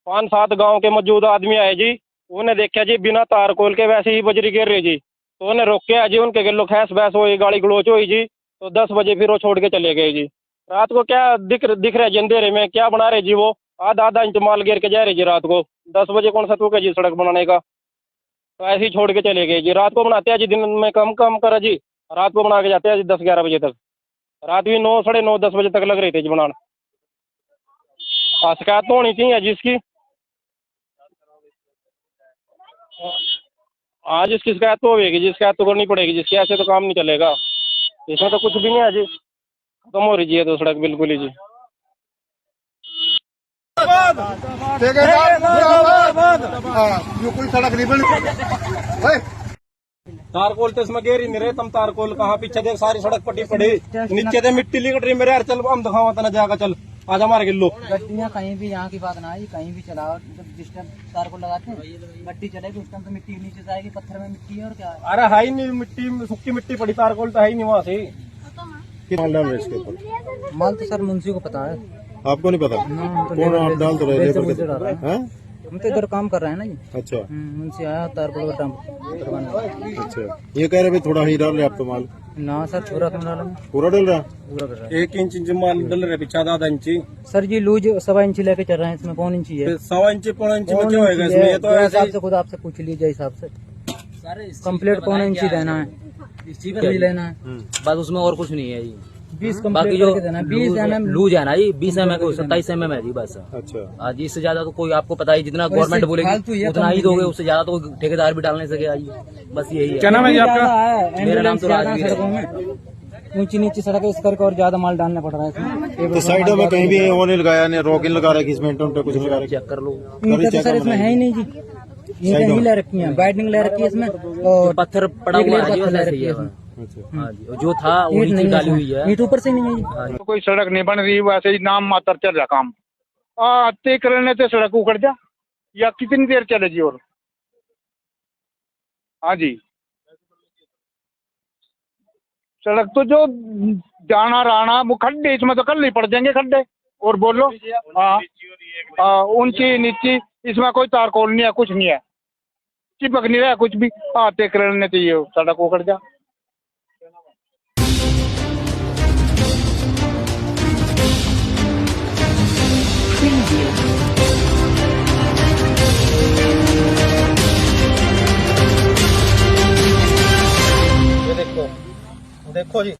5-7 गांव के मौजूदा आदमी आए जी, उन्हें देखा जी बिना तारकोल के वैसे ही बजरी गिर रही जी, तो उन्हें रोक के जी, उनके गलों खैस बहस हुई, गाड़ी गलोच हुई जी, तो 10 बजे फिर वो छोड़ के चले गए जी। रात को क्या दिख रहा जी अंधेरे में, क्या बना रहे जी वो, आधा इंच माल गिर के जा रहे जी रात को, 10 बजे कौन सा तुक है जी सड़क बनाने का। तो ऐसे ही छोड़ के चले गए जी, रात को बनाते हैं जी, दिन में कम करा जी, रात को बना के जाते हैं जी 10-11 बजे तक, रात भी 9, साढ़े 9, 10 बजे तक लग रहे थे जी बनाने। शिकायत तो होनी चाहिए जिसकी, आज इसकी शिकायत तो होगी जी, शिकायत तो करनी पड़ेगी जिसकी, ऐसे तो काम नहीं चलेगा। इसमें तो कुछ भी नहीं है जी, खत्म हो रही है तो सड़क बिल्कुल ही जी। कोई सड़क नहीं बनी, तारकोल तो इसमें गेर ही नहीं रहे, तुम तारकोल कहाँ पीछे देख सारी सड़क पट्टी पड़ी, नीचे से मिट्टी लिकट रही मेरे यार, चल हम दिखावा तना जाकर, चल आज हमारे किलो गड्डियाँ कहीं भी, यहाँ की बात ना आई, कहीं भी चलाओ, जब जिस टाइम तार को लगाते हैं गड्डी चलेगी उस टाइम तो मिट्टी नीचे से आएगी, पत्थर में मिट्टी है और क्या है। अरे है ही नहीं मिट्टी, सूखी मिट्टी पड़ी, तारकोल तो है ही नहीं वहाँ से। माल डाल रहे इसके ऊपर? माल तो सर मुंशी को पता है, आपको नहीं पता? कौन आप डाल तो रहे हैं? हम तो इधर काम कर रहे हैं ना जी। अच्छा, मुंशी आया तार को अच्छा, ये कह रहे भाई थोड़ा ही डाल रहे आप तो माल? ना सर पूरा कम डाला, पूरा डल रहा? पूरा कर रहा है। 1 इंच माल डल रहे पीछे, आधा इंची सर जी लूज 1.25 इंची लेके चल रहे हैं, इसमें 1.25 इंची है, 1.25 इंची 1.25 इंची में क्या होएगा इसमें, ये तो ऐसे हिसाब से खुद आपसे पूछ लीजिए हिसाब से, कम्प्लीट 1.25 इंची देना है, लेना है बस, उसमें और कुछ नहीं है जी। 20 बाकी जो 20 mm लूज है ना जी, 20 mm को 27 mm है जी बस। अच्छा, आज इससे ज्यादा तो कोई, आपको पता ही, जितना गवर्नमेंट बोलेगी उतना ही दोगे, उससे ज्यादा तो ठेकेदार भी डाल नहीं सके जी, बस यही है। क्या नाम है जी आपका? मेरा नाम तो राजवीर है। ऊंची नीची सड़क है, इस करके और ज्यादा माल डालना पड़ रहा है इसमें। तो साइडों में कहीं भी वो नहीं लगाया, नहीं रोकिन लगा रहा है, किसमें कुछ लगा रहा है? चेक कर लो, ईंटें तो सर इसमें है ही नहीं जी, ईंटें नहीं ले रखी हैं, बैटिंग ले रखी है इसमें और पत्थर पड़ा एक हुआ लेयर है जी, पत्थर ले वैसे ही रखी है है इसमें। अच्छा हाँ जी, और जो था वो ईंट नीचे नहीं डाली है हुई इसमें। है। ईंट ऊपर से नहीं है जी। तो कोई सड़क नहीं बन रही, वैसे ही नाम मात्र चल रहा काम। ते करने से सड़क उखड़ जा, या कितनी देर चलेगी? और हाँ जी, सड़क तो जो जाना राना वो खड्डे, इसमें तो कल ही पड़ जाएंगे खड्डे। और बोलो, हाँ ऊंची नीची, इसमें कोई तारकोल नहीं है, कुछ नहीं है, चिपक नहीं रहा है कुछ भी। ते करने चाहिए सड़क उखड़ जा। ये देखो, देखो जी,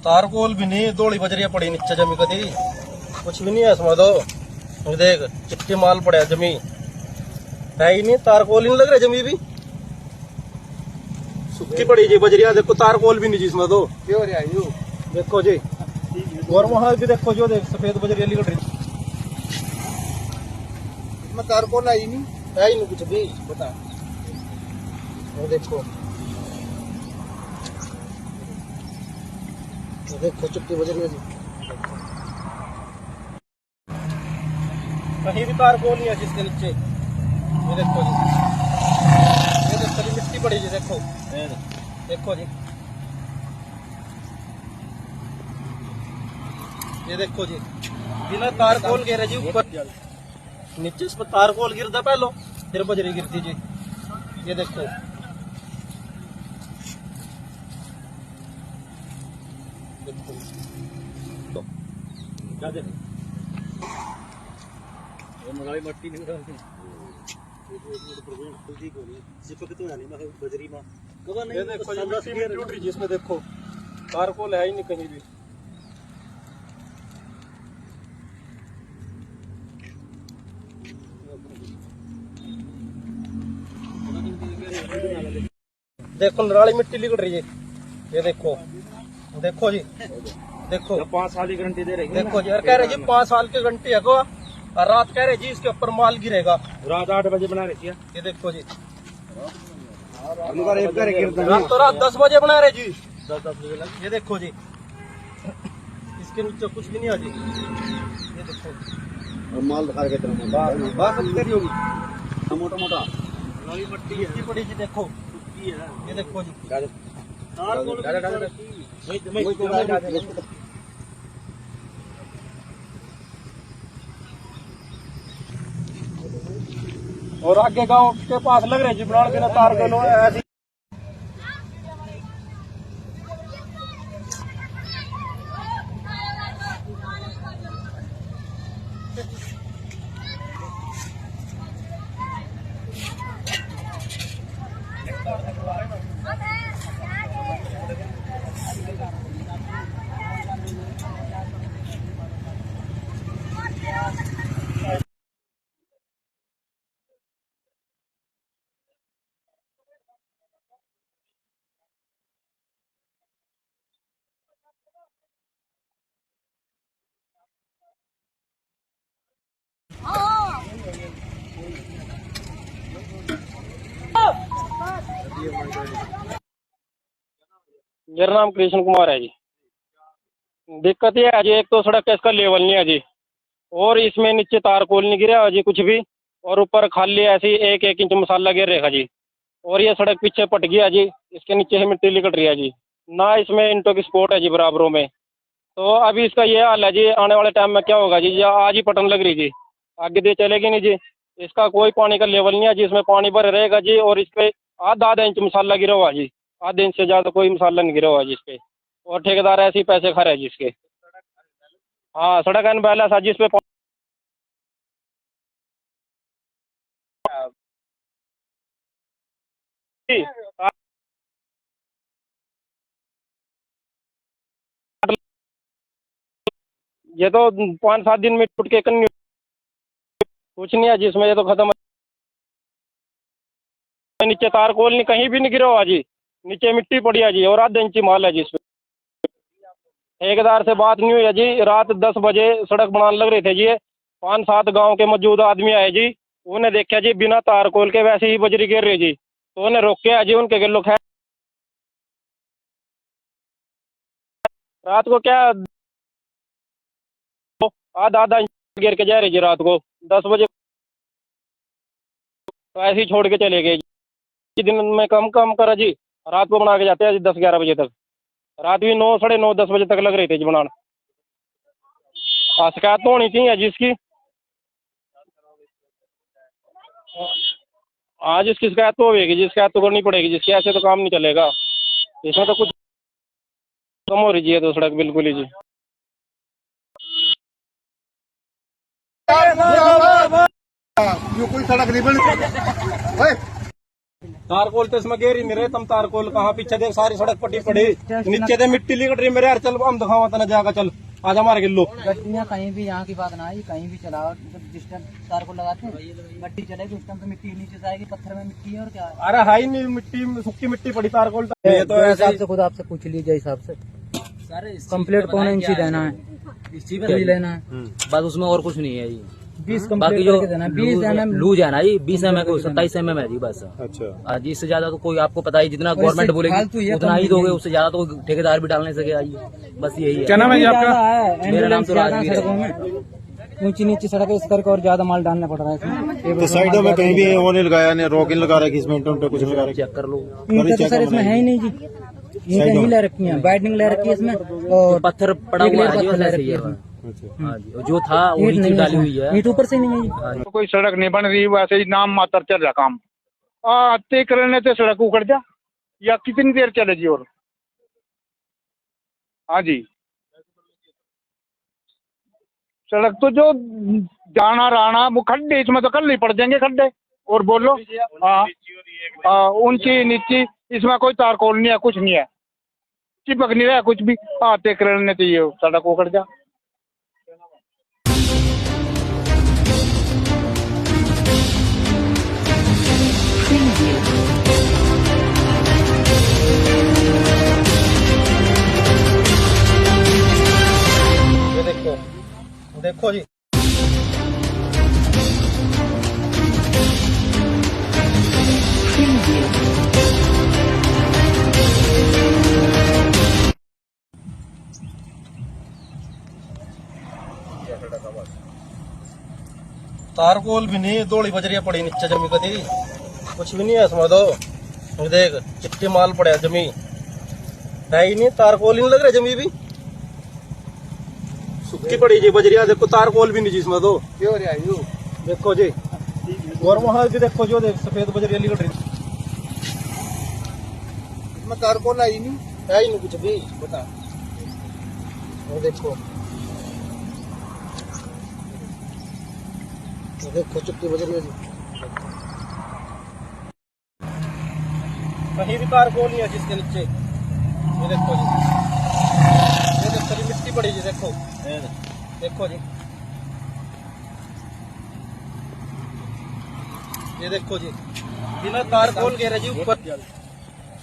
तारकोल भी नहीं, दौड़ी बजरिया पड़ी नीचे जमी कदी, कुछ भी नहीं है इसमें तो। ये देख चिट्टी माल पड़ा है जमी, है ही नहीं, तारकोल ही नहीं लग रहा जमी भी, सुखी पड़ी जी बजरिया। देखो तारकोल भी नहीं जी इसमें तो, देखो जी। और वहां भी देखो, जो देख सफेद बजरिया निकल रही, इसमें तारकोल है ही नहीं कुछ भी, बता। वो देखो, देखो चिट्टी बजरिया जी, कहीं भी तारकोल नहीं है जिसके नीचे। ये देखो जी, ये देखो जी मिट्टी पड़ी जी, देखो देखो जी, ये देखो जी, बिना तारकोल गिरे जी ऊपर नीचे, इस पर तारकोल गिरता पहलो, फिर बजरी गिरती जी। ये देखो, देखो क्या देखो, मट्टी नहीं उठाती, ये देखो जी, जिसमें देखो तारकोल है ही नहीं कहीं भी। देखो नाली मिट्टी निकल रही है, ये देखो, देखो जी, देखो 5 साल की गारंटी दे रही है। देखो जी, और कह रहे जी 5 साल की गारंटी है को, और रात कह रहे जी इसके ऊपर माल गिरेगा, रात 8 बजे बना रही है। ये देखो जी, रात तो रात 10 बजे बना रहे जी, 10 बजे। ये देखो जी, इसके नीचे कुछ भी नहीं है जी। ये देखो माल दिखा के बात तेरी होगी, मोटा मोटा मट्टी पड़ी जी, देखो ये देखो जी, और आगे गांव के पास लग रहे जी बनाड़ के तार के लोग ऐसी। मेरा नाम कृष्ण कुमार है जी। दिक्कत ये है जी, एक तो सड़क का इसका लेवल नहीं है जी, और इसमें नीचे तारकोल नहीं गिरा जी कुछ भी, और ऊपर खाली ऐसी 1-1 इंच मसाला गिर रहेगा जी। और ये सड़क पीछे पट गया जी, इसके नीचे से मिट्टी निकल रही है जी, ना इसमें इंटों की सपोर्ट है जी बराबरों में। तो अभी इसका ये हाल है जी, आने वाले टाइम में क्या होगा जी, या आज ही पटन लग रही जी, आगे दे चलेगी नहीं जी। इसका कोई पानी का लेवल नहीं है जी, इसमें पानी भर रहेगा जी, और इस पे आधा इंच मसाला गिरा हुआ जी, आधे इंच से ज़्यादा कोई मसाला नहीं गिरा हुआ जी इस पे, और ठेकेदार ऐसे ही पैसे खा रहे हैं जी इसके। हाँ सड़क अनबैलेंस है जिस पे ये तो 5-7 दिन में टूट के कुछ नहीं है जिसमें, ये तो खत्म नीचे तारकोल नहीं, कहीं भी नहीं गिरा हुआ जी, नीचे मिट्टी पड़ी है जी और आधा इंची माल है जी इसमें। ठेकेदार से बात नहीं हुई है जी, रात 10 बजे सड़क बनाने लग रहे थे जी, 5-7 गांव के मौजूदा आदमी आए जी, उन्हें देखा जी बिना तारकोल के वैसे ही बजरी गिर रही जी, तो उन्हें रोक है जी, उनके गिल्लो खैर रात को क्या आधा इंच गिर के जा रही जी, रात को 10 बजे तो ऐसे ही छोड़ के चले गए जी। दिन में कम कम करा जी, रात को बना के जाते हैं जी 10-11 बजे तक, रात भी 9, साढ़े 9, 10 बजे तक लग रहे थे जी बनाने। शिकायत तो होनी चाहिए जिसकी, आज इसकी शिकायत तो होगी जी, शिकायत तो करनी पड़ेगी जिसकी, ऐसे तो काम नहीं चलेगा। इसमें तो कुछ कम हो रही है तो सड़क बिल्कुल ही जी। ये कोई सड़क नहीं बनी। तारकोल तो इसमें गेर ही नहीं रहे, तुम तारकोल कहाँ पीछे देख सारी सड़क पट्टी पड़ी, नीचे से मिट्टी लिकट रही मेरे यार, चल हम दिखावा तना जाकर, चल आजा मार गिल्लो। गड्डियाँ कहीं भी, यहाँ की बात ना आई, कहीं भी चलाओ, जब जिस टाइम तार को लगाते हैं गड्डी चलेगी उस टाइम तो मिट्टी नीचे से आएगी, पत्थर में मिट्टी है और क्या है। अरे हाई नहीं मिट्टी, सूखी मिट्टी पड़ी तारकोल ये तो हिसाब से खुद आपसे पूछ लीजिए हिसाब से, कंप्लीट कौन इंची देना है, इस लेना है बस, उसमें और कुछ नहीं है जी। 20 बाकी जो 20 mm लूज है ना जी, 20 mm को 27 mm है जी बस। अच्छा जी, इससे ज्यादा तो कोई आपको पता ही, जितना गवर्नमेंट बोलेगी उतना ही दोगे, उससे ज्यादा तो ठेकेदार भी डाल नहीं सके आई, बस यही है। क्या नाम है जी आपका? मेरा नाम तो राजवीर सड़कों है। में ऊंची नीची सड़क है, इस करके और ज्यादा माल डालना पड़ रहा है इसमें। तो साइडों में कहीं भी वो नहीं लगाया, नहीं रोक लगा रखी, इसमें पे कुछ लगा रखी। चेक कर लो, ईंटें तो सर इसमें है ही नहीं जी, ईंटें नहीं ले रखी हैं, बैटिंग ले रखी है इसमें और पत्थर पड़ा हुआ है जी, पत्थर ले वैसे रखी ही है है। इसमें। हाँ जी, और जो था वो ईंट नीचे नहीं डाली हुई है। ईंट ऊपर से नहीं है जी। तो कोई सड़क नहीं बन रही, वैसे ही नाम मात्र चल रहा काम। आते करने से सड़क उखड़ जा, या कितनी देर चले जी और? हाँ जी, सड़क तो जो जाना राना वो खड्डे, इसमें तो कल ही पड़ जाएंगे खड्डे, और बोलो। हाँ ऊंची नीची, इसमें कोई तारकोल नहीं है, कुछ नहीं है, चिपक नहीं रहा कुछ भी। आते करने से ये सड़क उखड़ जा। ये देखो, देखो जी, तारकोल भी नहीं, दौड़ी बजरिया पड़ी नीचे जमी, कदी कुछ भी नहीं है इसमें तो। देख चिट्टी माल पड़ा जमी है ही नहीं, तारकोल ही नहीं लग रहा जमी भी, सूखी पड़ी जी बजरिया। देखो तारकोल भी नहीं जी इसमें तो, देखो जी, और वहां भी देखो जो देख सफेद बजरिया निकल रही, इसमें तारकोल है ही नहीं कुछ भी, बता। वो देखो देखो चिट्टी बजरिया जी, कहीं भी तारकोल नहीं है जिसके नीचे। ये देखो जी, ये देखो जी मिट्टी पड़ी जी, देखो देखो जी, ये देखो जी, बिना तारकोल गिरा जी ऊपर,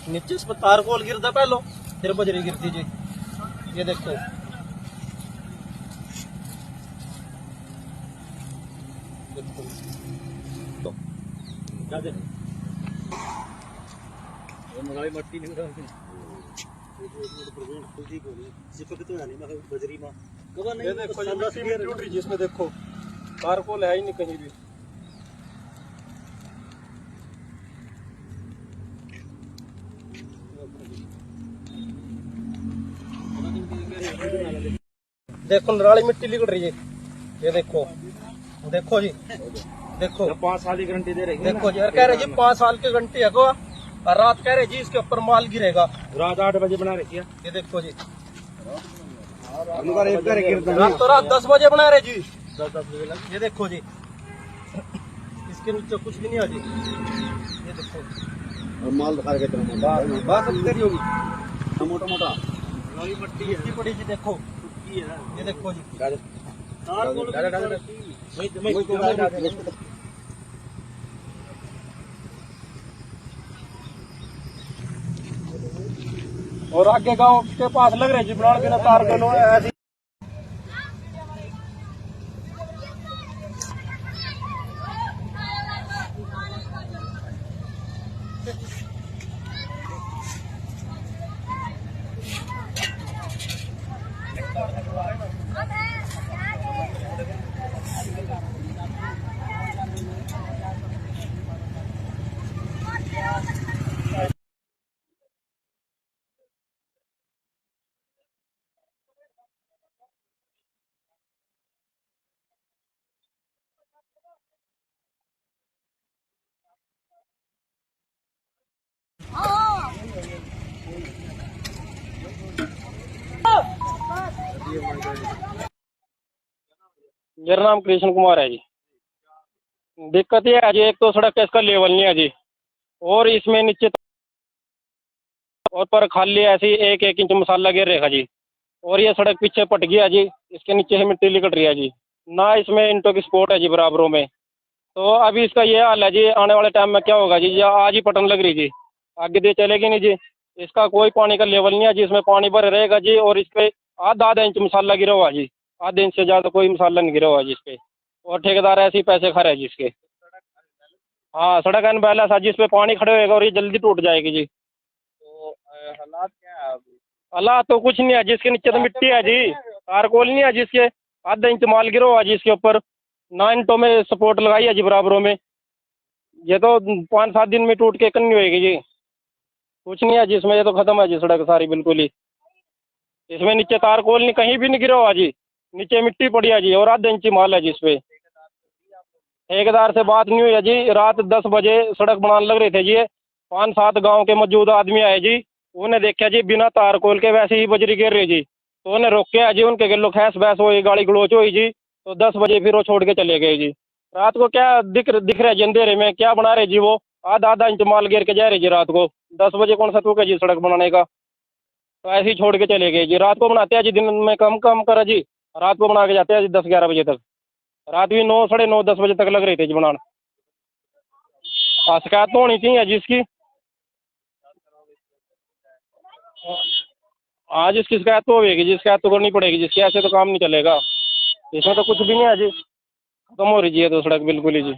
नीचे इस पर तारकोल गिरता पहलो, फिर बजरी गिरती जी। ये देखो देखो तो क्या देखो, मट्टी नहीं उठाती बजरी में, ये देखो ये मिट्टी में टूट रही जिसमें, देखो तारकोल है ही नहीं कहीं भी। देखो नराली मिट्टी लिकट रही है, ये देखो देखो जी, देखो 5 साल की गारंटी दे रही है। देखो जी, और कह रहे जी 5 साल की गारंटी है को, और रात कह रहे जी इसके ऊपर माल गिरेगा, रात 8 बजे बना रही है। ये देखो जी, रात तो रात 10 बजे बना रहे जी, 10 बजे। ये देखो जी, इसके नीचे कुछ भी नहीं है जी। ये देखो और माल दिखा के बात तेरी होगी, मोटा मोटा मिट्टी पड़ी जी, देखो ये देखो जी, और आगे गांव के पास लग रहे जी बनाने बिना तार को लो ऐसी। मेरा नाम कृष्ण कुमार है जी। दिक्कत ये है जी, एक तो सड़क का इसका लेवल नहीं है जी, और इसमें नीचे और पर खाली ऐसी 1-1 इंच मसाला गिर रहेगा जी, और ये सड़क पीछे पट गया जी, इसके नीचे से मिट्टी लिकट रही है जी, ना इसमें इंटों की सपोर्ट है जी बराबरों में। तो अभी इसका ये हाल है जी, आने वाले टाइम में क्या होगा जी, या आज ही पटन लग रही जी, आगे दे चलेगी नहीं जी। इसका कोई पानी का लेवल नहीं है जी, इसमें पानी भर रहेगा जी, और इस पे आधा इंच मसाला गिरा हुआ जी, आधे इंच से ज़्यादा कोई मसाला नहीं गिरा हुआ जी इस पे, और ठेकेदार ऐसे ही पैसे खा रहे हैं जी इसके। हाँ, सड़क अनबैलेंस है जी, इस पे पानी खड़े होएगा और ये जल्दी टूट जाएगी जी। तो हालात क्या है अभी? हालात तो कुछ नहीं है, जिसके नीचे तो मिट्टी है जी, तारकोल नहीं है जिसके, आधा इंच माल गिरा हुआ जी इसके ऊपर, 9 इंटों में सपोर्ट लगाई है जी बराबरों में। ये तो 5-7 दिन में टूट के कन्नी होएगी जी, कुछ नहीं है जी इसमें, ये तो खत्म है जी सड़क सारी बिल्कुल ही। इसमें नीचे तारकोल नहीं, कहीं भी नहीं गिरा हुआ जी, नीचे मिट्टी पड़ी है जी, और आधा इंची माल है जी इस पे। ठेकेदार से बात नहीं हुई है जी, रात 10 बजे सड़क बनाने लग रहे थे जी, 5-7 गांव के मौजूद आदमी आए जी, उन्हें देखा जी बिना तारकोल के वैसे ही बजरी गिर रही जी, तो उन्हें रोके जी, उनके गिलो खैस बहस हुई, गाड़ी गलोच हुई जी, तो 10 बजे फिर वो छोड़ के चले गए जी। रात को क्या दिख रहा जी अंधेरे में, क्या बना रहे जी वो, आधा इंच माल गिर के जा रहे जी रात को, 10 बजे कौन सा तुक है जी सड़क बनाने का। तो ऐसे ही छोड़ के चले गए जी, रात को बनाते हैं जी, दिन में कम करा जी, रात को बना के जाते हैं जी 10-11 बजे तक, रात भी 9, साढ़े 9, 10 बजे तक लग रहे थे जी बनाने। शिकायत तो होनी चाहिए जी इसकी, आज इसकी शिकायत तो होगी जी, शिकायत तो करनी पड़ेगी जिसकी, ऐसे तो काम नहीं चलेगा। इसमें तो कुछ भी नहीं है जी, खत्म हो रही जी तो सड़क बिल्कुल ही जी।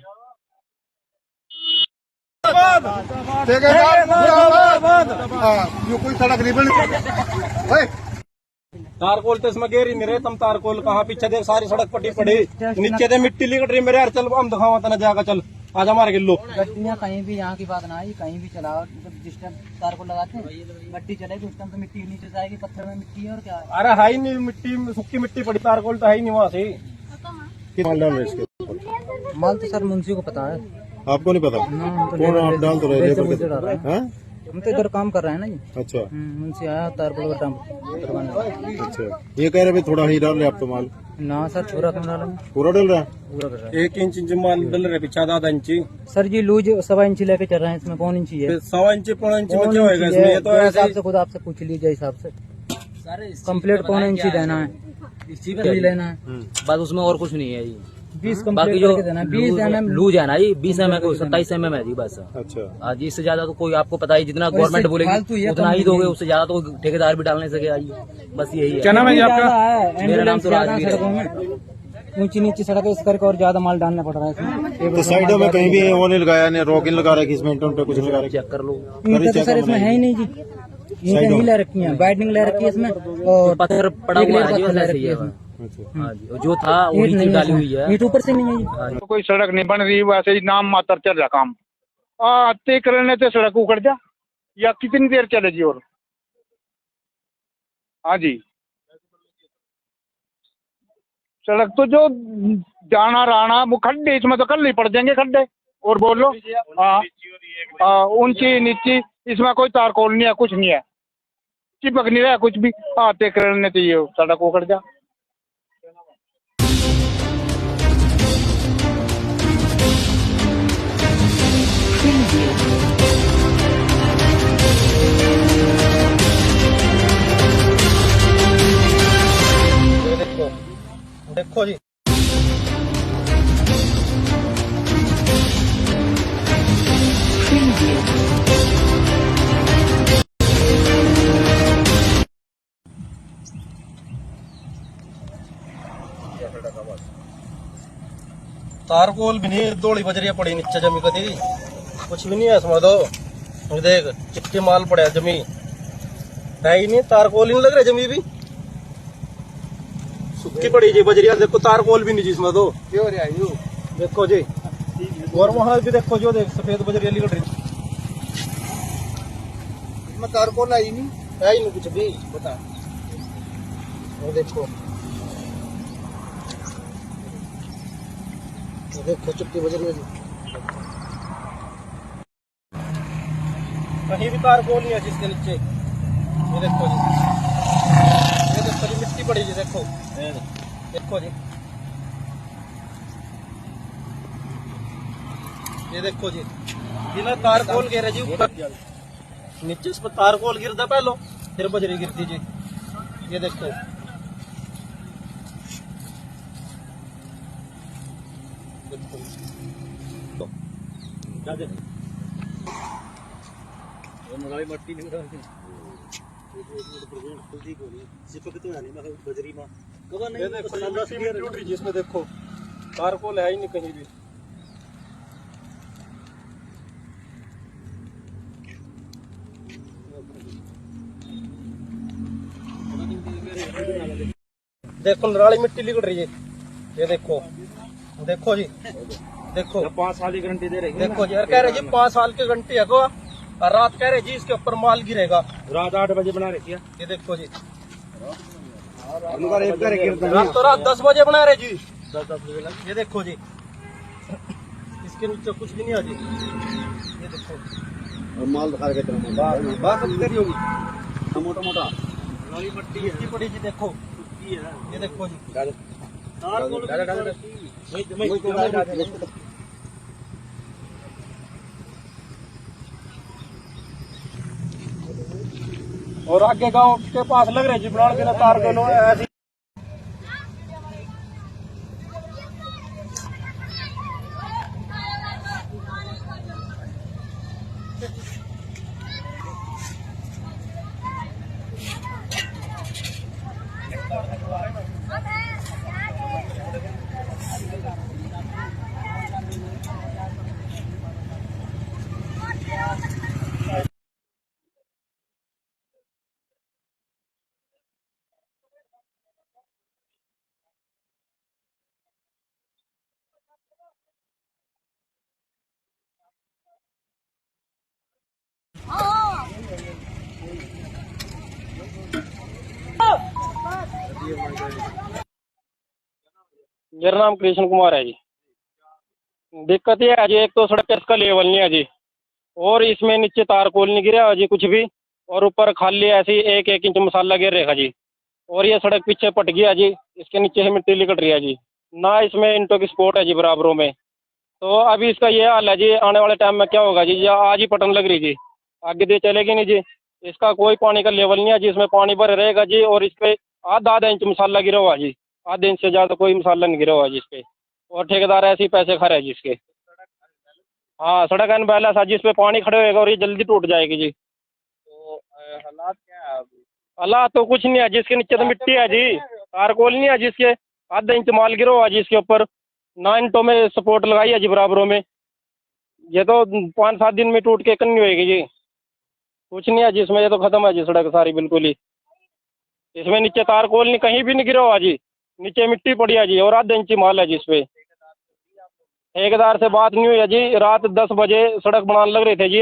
कोई सड़क नहीं बनी। तारकोल तो इसमें गिर ही नहीं रहे, तुम तारकोल कहाँ, पीछे देख सारी सड़क पट्टी पड़ी, नीचे से मिट्टी लिकट रही मेरे यार, चल हम दिखावा तना जाएगा, चल आज हमारे किलो। गड्डियाँ कहीं भी, यहाँ की बात ना आई, कहीं भी चलाओ, जब जिस टाइम तार को लगाते हैं गड्डी चलेगी उस टाइम तो मिट्टी नीचे से आएगी, पत्थर में मिट्टी है और क्या है। अरे है ही नहीं मिट्टी, सूखी मिट्टी पड़ी, तारकोल तो है ही नहीं वहाँ से। माल डाल रहे इसके? माल तो सर मुंशी को पता है, आपको नहीं पता? कौन आप डाल तो रहे हैं? हम तो इधर काम कर रहे हैं ना जी। अच्छा मुंशी आया तार को करवाने। अच्छा, ये कह रहे थोड़ा ही डाल रहे आप तो माल? ना सर पूरा क्यों डाला, पूरा डल रहा है? पूरा कर रहा है। 1 इंच माल डल रहे, पीछे आधा इंची सर जी लूज 1.25 इंची लेके चल रहे हैं, इसमें 1.25 इंची है, 1.25 इंची 1.25 इंची में क्या होगा इसमें, ये तो ऐसे हिसाब से खुद आपसे पूछ लीजिए हिसाब से, कम्प्लीट 1.25 इंची देना है, लेना है बस, उसमें और कुछ नहीं है जी। 20 बाकी कम्प्लीट जो करके देना है, 20 mm लूज है ना जी, 20 mm को 27 mm है जी बस। अच्छा, आज इससे ज्यादा तो कोई, आपको पता ही, जितना और गवर्नमेंट इससे फालतू बोलेगी ये उतना कम ही नहीं दोगे, है। उससे ज्यादा तो ठेकेदार भी डाल नहीं सके आज, बस यही है। क्या नाम है जी आपका? मेरा नाम तो राजवीर है। सड़कों में ऊंची नीची सड़क है, इस करके और ज्यादा माल डालना पड़ रहा है इसमें। तो साइडों में कहीं भी वो नहीं लगाया, नहीं रोकिन लगा रखी इसमें, इंटों पे कुछ लगा रखी? चेक कर लो, ईंटें तो सर इसमें है ही नहीं जी, ईंटें नहीं ले रखी है, बाइंडिंग ले रखी है इसमें, और पत्थर पड़ा एक हुआ लेयर है जी, पत्थर ले वैसे रखी ही है है। अच्छा, हाँ जी, जो था ईंट वही नहीं चीज डाली है हुई है। ईंट ऊपर से नहीं है जी। तो कोई सड़क नहीं बन रही, वैसे ही नाम मात्र चल रहा काम। आते करने से सड़क उखड़ जा, या कितनी देर चलेगी और? हाँ जी, सड़क तो जो जाना राना वो खड्डे, इसमें तो कल ही पड़ जाएंगे खड्डे, और बोलो। हाँ, ऊंची नीची, इसमें कोई तारकोल नहीं है, कुछ नहीं है, चिपक नहीं रहा कुछ भी। आते करने चाहिए सड़क उखड़ जा। देखो जी, तारकोल भी नहीं, दौड़ी बजरिया पड़ी नीचे जमी कदी, कुछ भी नहीं है इसमें तो। ये देख चिट्टी माल पड़ा है जमी, है ही नहीं, तारकोल ही नहीं लग रहा जमी भी, सुक्की पड़ी जी बजरिया। देखो तारकोल भी नहीं जी इसमें तो, देखो जी। और वहां भी देखो जो देख सफेद बजरिया निकल रही, इसमें तारकोल है ही नहीं कुछ भी, बता। वो देखो देखो चुप्पी बजरिया जी, कहीं भी तारकोल नहीं है जिसके नीचे। ये देखो जी, ये देखो जी मिट्टी पड़ी जी, देखो देखो जी, ये देखो जी बिना तारकोल गिरे जी ऊपर नीचे, इस पर तारकोल गिरता पहलो फिर बजरी गिरती जी। ये देखो मट्टी नहीं बजरी में जिसमें देखो तारकोल है ही नहीं कहीं भी। देखो नराली मिट्टी निकल रही है, ये देखो देखो जी, देखो 5 साल की गारंटी दे रही है। देखो जी, कह रहे जी 5 साल की गारंटी है को, और रात कह रहे जी इसके ऊपर माल गिरेगा। रात 8 बजे बना रही है, ये देखो जी, रात तो रात 10 बजे बना रहे जी, 10 बजे। ये देखो जी इसके नीचे कुछ भी नहीं है जी, ये देखो और माल दिखा के बात करी होगी मोटा मोटा मिट्टी पड़ी जी, देखो ये देखो जी। और आगे गांव के पास लग रहे जी बनाने बिना तार के लो ऐसी। मेरा नाम कृष्ण कुमार है जी। दिक्कत ये है जी, एक तो सड़क का इसका लेवल नहीं है जी, और इसमें नीचे तारकोल नहीं गिरा जी कुछ भी, और ऊपर खाली ऐसी 1-1 इंच मसाला गिर रहेगा जी। और ये सड़क पीछे पट गया जी, इसके नीचे से मिट्टी निकल रही है जी, ना इसमें इंटो की सपोर्ट है जी बराबरों में। तो अभी इसका ये हाल है जी, आने वाले टाइम में क्या होगा जी, या आज ही पटन लग रही जी, आगे दे चलेगी नहीं जी। इसका कोई पानी का लेवल नहीं है जी, इसमें पानी भर रहेगा जी, और इस पे आधा इंच मसाला गिरा हुआ जी, आधे इंच से ज़्यादा कोई मसाला नहीं गिरा हुआ जी इस पे, और ठेकेदार ऐसे ही पैसे खा रहे हैं जी इसके। हाँ सड़क अनबैलेंस है जी, इस पे पानी खड़े होएगा और ये जल्दी टूट जाएगी जी। तो हालात क्या है अभी? हालात तो कुछ नहीं है, जिसके नीचे तो मिट्टी है जी, तारकोल नहीं है जिसके, आधा इंच माल गिरा हुआ जी इसके ऊपर, 9 इंटों में सपोर्ट लगाई है जी बराबरों में। ये तो 5-7 दिन में टूट के कन्नी होएगी जी, कुछ नहीं है जिसमें, ये तो खत्म है जी सड़क सारी बिल्कुल ही। इसमें नीचे तारकोल नहीं कहीं भी नहीं गिरा हुआ जी, नीचे मिट्टी पड़ी है जी, और आधा इंची माल है जी इस पे। ठेकेदार से बात नहीं हुई है जी, रात 10 बजे सड़क बनाने लग रहे थे जी,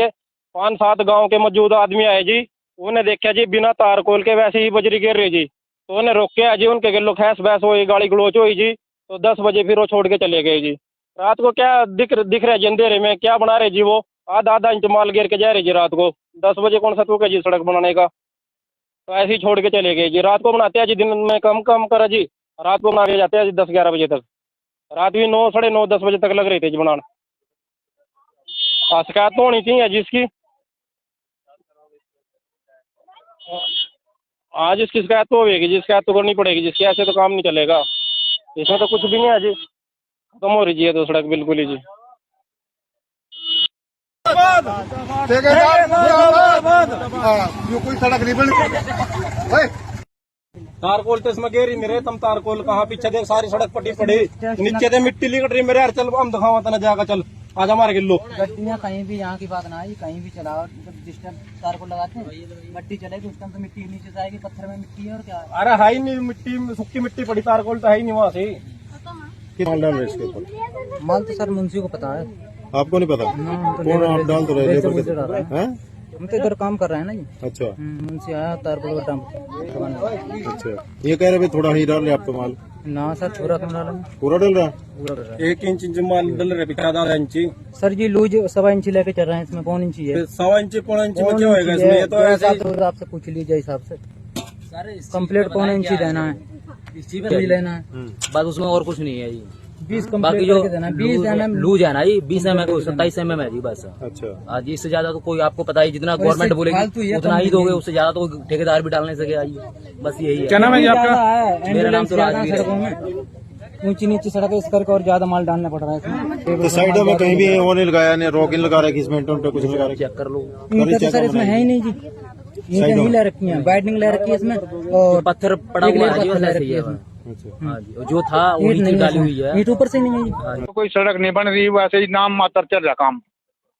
5-7 गांव के मौजूद आदमी आए जी, उन्हें देखा जी बिना तारकोल के वैसे ही बजरी गिर रही जी, तो उन्हें रोके है जी, उनके गिलो खैस बहस हुई, गाली गलोच हुई जी, तो 10 बजे फिर वो छोड़ के चले गए जी। रात को क्या दिख रहा है जी, अंधेरे में क्या बना रहे जी, वो आधा इंच माल गिर के जा रहे जी रात को। 10 बजे कौन सा तुक है जी सड़क बनाने का, तो ऐसे ही छोड़ के चले गए जी। रात को बनाते हैं जी, दिन में कम करा जी, रात को बना के जाते हैं जी 10-11 बजे तक, रात भी 9, साढ़े 9, 10 बजे तक लग रहे थे जी बनाने। शिकायत तो होनी चाहिए जिसकी, आज इसकी शिकायत तो होगी जी, शिकायत तो करनी पड़ेगी जिसकी, ऐसे तो काम नहीं चलेगा। इसमें तो कुछ भी नहीं है जी, खत्म हो रही है तो सड़क बिल्कुल ही जी। ठेकेदार कोई सड़क नहीं बनी। तारकोल तो इसमें गेरी मेरे तुम तारकोल कहाँ पीछे देख सारी सड़क पट्टी पड़ी नीचे से मिट्टी लिकट रही मेरे यार चल हम दिखावा तना जाएगा चल आजा मार गिल्लो गड्डियाँ कहीं भी यहाँ की बात ना आई कहीं भी चलाओ जब जिस टाइम तार को लगाते हैं गड्डी चलेगी उस टाइम तो मिट्टी नीचे से आएगी पत्थर में मिट्टी है और क्या है। अरे है ही नहीं मिट्टी सूखी मिट्टी पड़ी तारकोल तो है ही नहीं वहाँ से माल डाल रहे इसके ऊपर माल तो सर मुंशी को पता है आपको नहीं पता कौन आप डाल तो रहे लेबर के हैं हम तो इधर काम कर रहे हैं ना जी अच्छा मुंशी आया तार को अच्छा ये कह रहे भाई थोड़ा ही डाल रहे आप तो माल ना सर पूरा क्यों डालेंगे पूरा डल रहा है पूरा कर रहे हैं 1 इंच माल डल रहे पिछड़ा 10 इंची सर जी लूज 1.25 इंची लेके चल रहे हैं इसमें 1.25 इंची है 1.25 इंची 1.25 इंची में क्या होएगा इसमें ये तो ऐसे ही आपसे पूछ लीजिए हिसाब से कंप्लीट 1.25 इंची देना है लेना है बस उसमें और कुछ नहीं है जी 20 बाकी कंप्लीट जो करके देना है 20 mm लूज है ना जी 20 mm को 27 mm है जी बस अच्छा आज इससे ज्यादा तो कोई आपको पता ही जितना गवर्नमेंट बोलेगी उतना ही दोगे उससे ज्यादा तो कोई ठेकेदार भी डाल नहीं सके आई बस यही है नाम है जी आपका मेरा नाम तो राजवीर है। सड़कों में ऊंची नीची सड़क है इस करके और ज्यादा माल डालना पड़ रहा है इसमें तो साइडों में कहीं भी वो नहीं लगाया नहीं रोक नहीं लगा रखी इसमें पे कुछ नहीं लगा रखी चेक कर लो ईंटें तो सर इसमें है ही नहीं जी ईंटें नहीं ले रखी हैं बाइंडिंग ले रखी है इसमें और पत्थर पड़ा एक हुआ लेयर है जी पत्थर ले वैसे रखी ही है है इसमें। अच्छा हाँ जी और जो था वो ईंट नीचे नहीं डाली है हुई है ईंट ऊपर से नहीं है जी तो कोई सड़क नहीं बन रही वैसे ही नाम मात्र चल रहा काम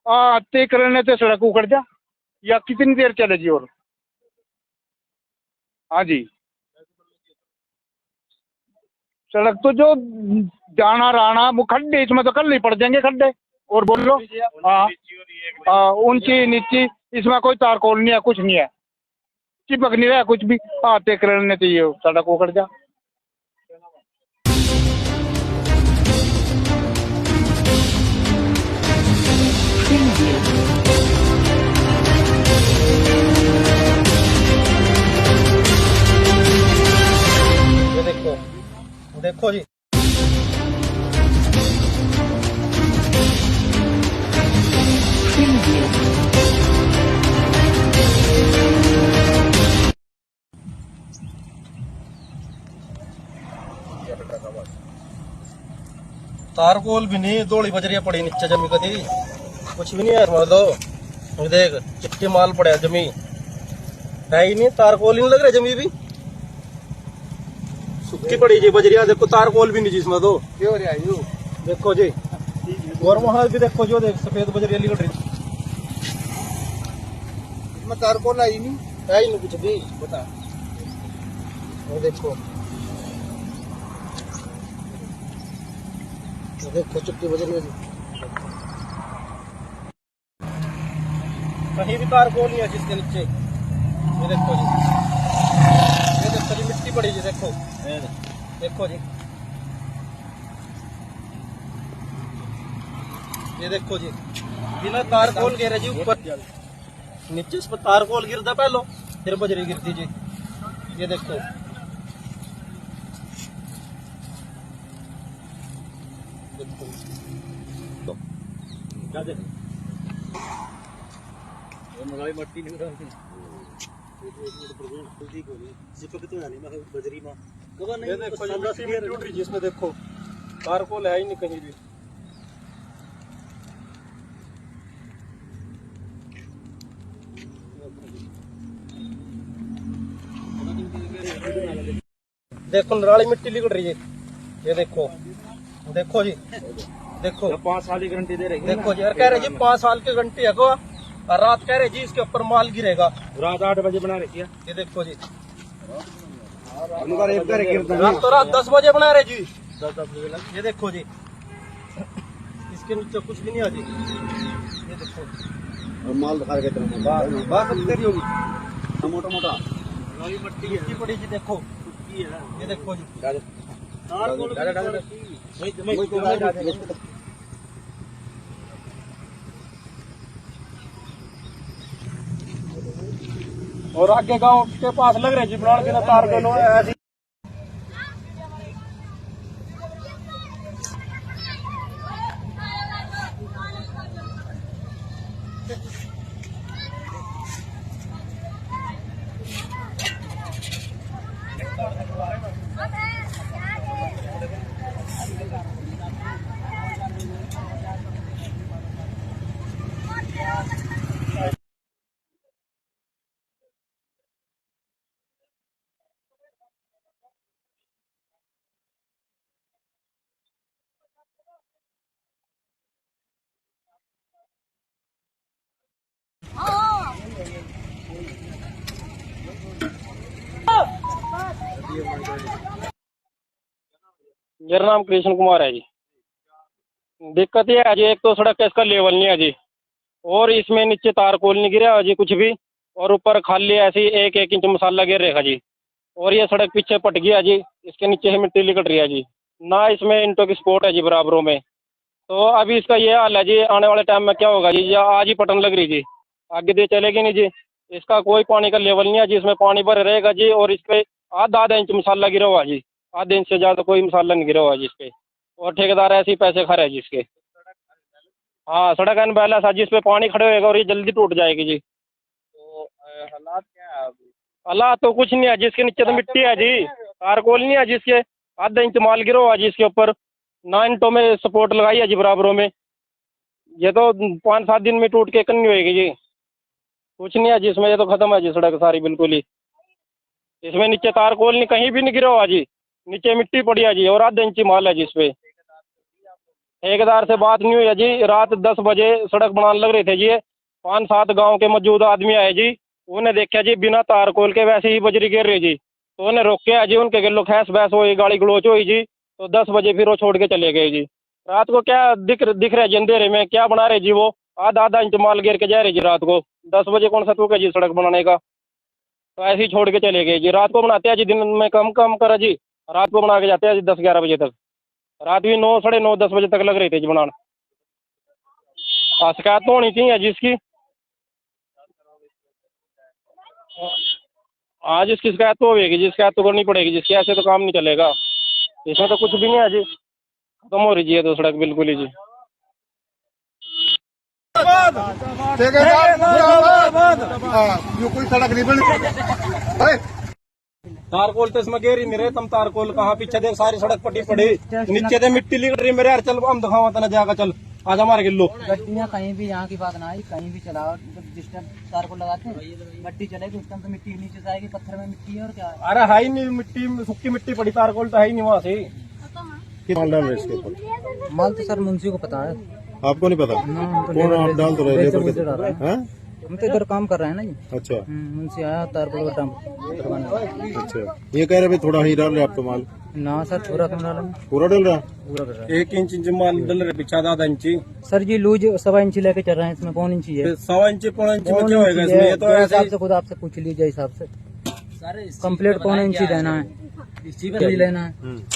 आते करने से सड़क उखड़ जा या कितनी देर चलेगी और हाँ जी सड़क तो जो जाना राना वो खड्डे इसमें तो कल ही पड़ जाएंगे खड्डे और बोलो हाँ ऊंची नीची इसमें कोई तारकोल नहीं है कुछ नहीं है चिपक नहीं रहा कुछ भी आते करने चाहिए सड़क उखड़ जा ये देखो देखो जी तारकोल भी नहीं दौड़ी बजरिया पड़ी नीचे जमी कदी कुछ भी नहीं है इसमें तो देख चिट्टी माल पड़ा जमी है ही नहीं तारकोल ही नहीं लग रहा जमी भी सुखी पड़ी जी बजरिया देखो तारकोल भी नहीं जी इसमें तो देखो जी और वहां भी देखो जो देख सफेद बजरिया निकल रही इसमें तारकोल है ही नहीं कुछ भी बता वो देखो देखो चुट्टी बजरिया जी कहीं भी तारकोल नहीं है जिसके नीचे ये देखो जी मिट्टी पड़ी जी देखो देखो जी ये देखो जी बिना तारकोल गिरे जी ऊपर नीचे इस पर तारकोल गिरता पहलो फिर बजरी गिरती जी ये देखो क्या देखो मट्टी नहीं ये देखो जी जिसमें देखो तारकोल है ही नहीं कहीं भी देखो नराली मिट्टी निकल रही है ये देखो देखो जी देखो 5 साल की गारंटी दे रही है देखो जी कह रहे जी 5 साल की गारंटी है को और रात कह रहे जी इसके ऊपर माल गिरेगा रात 8 बजे बना रही है ये देखो जी रात तो रात 10 बजे बना रहे जी 10 बजे ये देखो जी इसके नीचे कुछ भी नहीं आ जी ये देखो और माल दिखा रहे कितना बात तेरी होगी मोटा मोटा मिट्टी पड़ी जी देखो ये देखो जी और आगे गांव के पास लग रहे जी बनाने के ना तार गलो ऐसी मेरा नाम कृष्ण कुमार है जी। दिक्कत ये है जी, एक तो सड़क का इसका लेवल नहीं है जी, और इसमें नीचे तारकोल नहीं गिरा है जी कुछ भी, और ऊपर खाली ऐसी 1-1 इंच मसाला गिर रहेगा जी। और ये सड़क पीछे पट गया जी, इसके नीचे से मिट्टी लिकट रही है जी, ना इसमें इंटो की सपोर्ट है जी बराबरों में। तो अभी इसका ये हाल है जी, आने वाले टाइम में क्या होगा जी, या आज ही पटन लग रही जी, आगे दे चलेगी नहीं जी। इसका कोई पानी का लेवल नहीं है जी, इसमें पानी भर रहेगा जी, और इस पे आधा इंच मसाला गिरा हुआ जी, आधे इंच से ज़्यादा कोई मसाला नहीं गिरा हुआ जी इस पे, और ठेकेदार ऐसे ही पैसे खा रहे हैं जी इसके। हाँ, सड़क अनबैलेंस है जी, इस पे पानी खड़े होएगा और ये जल्दी टूट जाएगी जी। तो हालात क्या है अभी? हालात तो कुछ नहीं है, जिसके नीचे तो मिट्टी है जी, तारकोल नहीं है जिसके, आधा इंच माल गिरा हुआ जी इसके ऊपर, 9 इंटों में सपोर्ट लगाई है जी बराबरों में। ये तो 5-7 दिन में टूट के कन्नी होएगी जी, कुछ नहीं है जिसमें, ये तो खत्म है जी सड़क सारी बिल्कुल ही। इसमें नीचे तारकोल नहीं, कहीं भी नहीं गिरा हुआ जी, नीचे मिट्टी पड़ी है जी, और आधा इंची माल है जी इस पे। ठेकेदार से बात नहीं हुई है जी, रात 10 बजे सड़क बनाने लग रहे थे जी, 5-7 गांव के मौजूद आदमी आए जी, उन्हें देखा जी बिना तारकोल के वैसे ही बजरी गिर रही जी, तो उन्हें रोके जी, उनके गलों खैस बहस हुई, गाड़ी गलोच हुई जी, तो 10 बजे फिर वो छोड़ के चले गए जी। रात को क्या दिख रहे जी अंधेरे में, क्या बना रहे जी, वो आधा इंच माल गिर के जा रहे जी रात को। 10 बजे कौन सा तुक है जी सड़क बनाने का, तो ऐसे ही छोड़ के चले गए जी। रात को बनाते हैं जी, दिन में कम करा जी, रात को बना के जाते हैं जी 10-11 बजे तक, रात भी 9, साढ़े 9, 10 बजे तक लग रहे थे जी बनाने। शिकायत तो होनी चाहिए जिसकी, आज इसकी शिकायत तो होगी जी, शिकायत तो करनी पड़ेगी जिसकी, ऐसे तो काम नहीं चलेगा। इसमें तो कुछ भी नहीं है जी, खत्म हो रही है तो सड़क बिल्कुल ही जी। कोई सड़क नहीं बनी। तारकोल तो इसमें गेरी नहीं रहे, तुम तारकोल कहाँ, पीछे देख सारी सड़क पट्टी पड़ी, नीचे से मिट्टी लिकट रही मेरे यार। चल हम दिखावा तना जाएगा, चल आज हमारे किलो गड्डियाँ कहीं भी, यहाँ की बात ना आई, कहीं भी चलाओ, जब जिस टाइम तारकोल लगाते हैं गड्डी चलेगी उस टाइम तो मिट्टी नीचे से आएगी, पत्थर में मिट्टी है और क्या है। अरे है ही नहीं मिट्टी, सूखी मिट्टी पड़ी, तारकोल तो है ही नहीं वहाँ से। माल डाल रहे इसके ऊपर? माल तो सर मुंशी को पता है, आपको नहीं पता? कौन आप डाल तो रहे हैं? हम तो इधर काम कर रहे हैं ना जी। अच्छा मुंशी आया तारकोल का डंप करवाने। अच्छा, ये कह रहे भाई थोड़ा ही डाल रहे आप तो माल? ना सर पूरा कम डाला, पूरा डल रहा? पूरा कर रहा है। 1 इंच माल डल रहे, पीछे आधा इंची सर जी लूज 1.25 इंची लेके चल रहे हैं, इसमें 1.25 इंची है। 1.25 इंची में क्या होगा इसमें? ये तो ऐसे हिसाब से खुद आपसे पूछ लीजिए हिसाब से, कम्प्लीट 1.25 इंची देना है, लेना है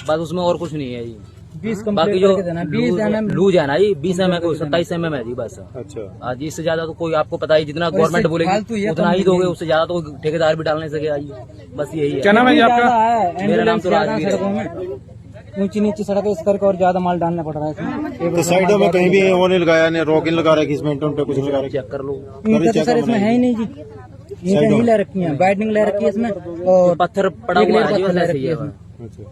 बस, उसमें और कुछ नहीं है जी। 20 बाकी कम्प्लीट जो करके देना है, 20 mm लूज है ना जी, 20 mm को 27 mm है जी बस। अच्छा, आज इससे ज्यादा तो कोई, आपको पता ही, जितना गवर्नमेंट बोलेगी उतना ही दोगे, उससे ज्यादा तो ठेकेदार भी डाल नहीं सके जी, बस यही है। क्या नाम है जी आपका? मेरा नाम तो राजवीर है। सड़कों में ऊंची नीची सड़क है, इस करके और ज्यादा माल डालना पड़ रहा है इसमें। तो साइडों में कहीं भी वो नहीं लगाया, नहीं रोक नहीं लगा रखी इसमें, पे कुछ नहीं लगा रखी? चेक कर लो, ईंटें तो सर इसमें है ही नहीं जी, ईंटें नहीं ले रखी है, बाइंडिंग ले रखी है इसमें, और पत्थर पड़ा हुआ है जी, पत्थर ले वैसे रखी ही है है। इसमें।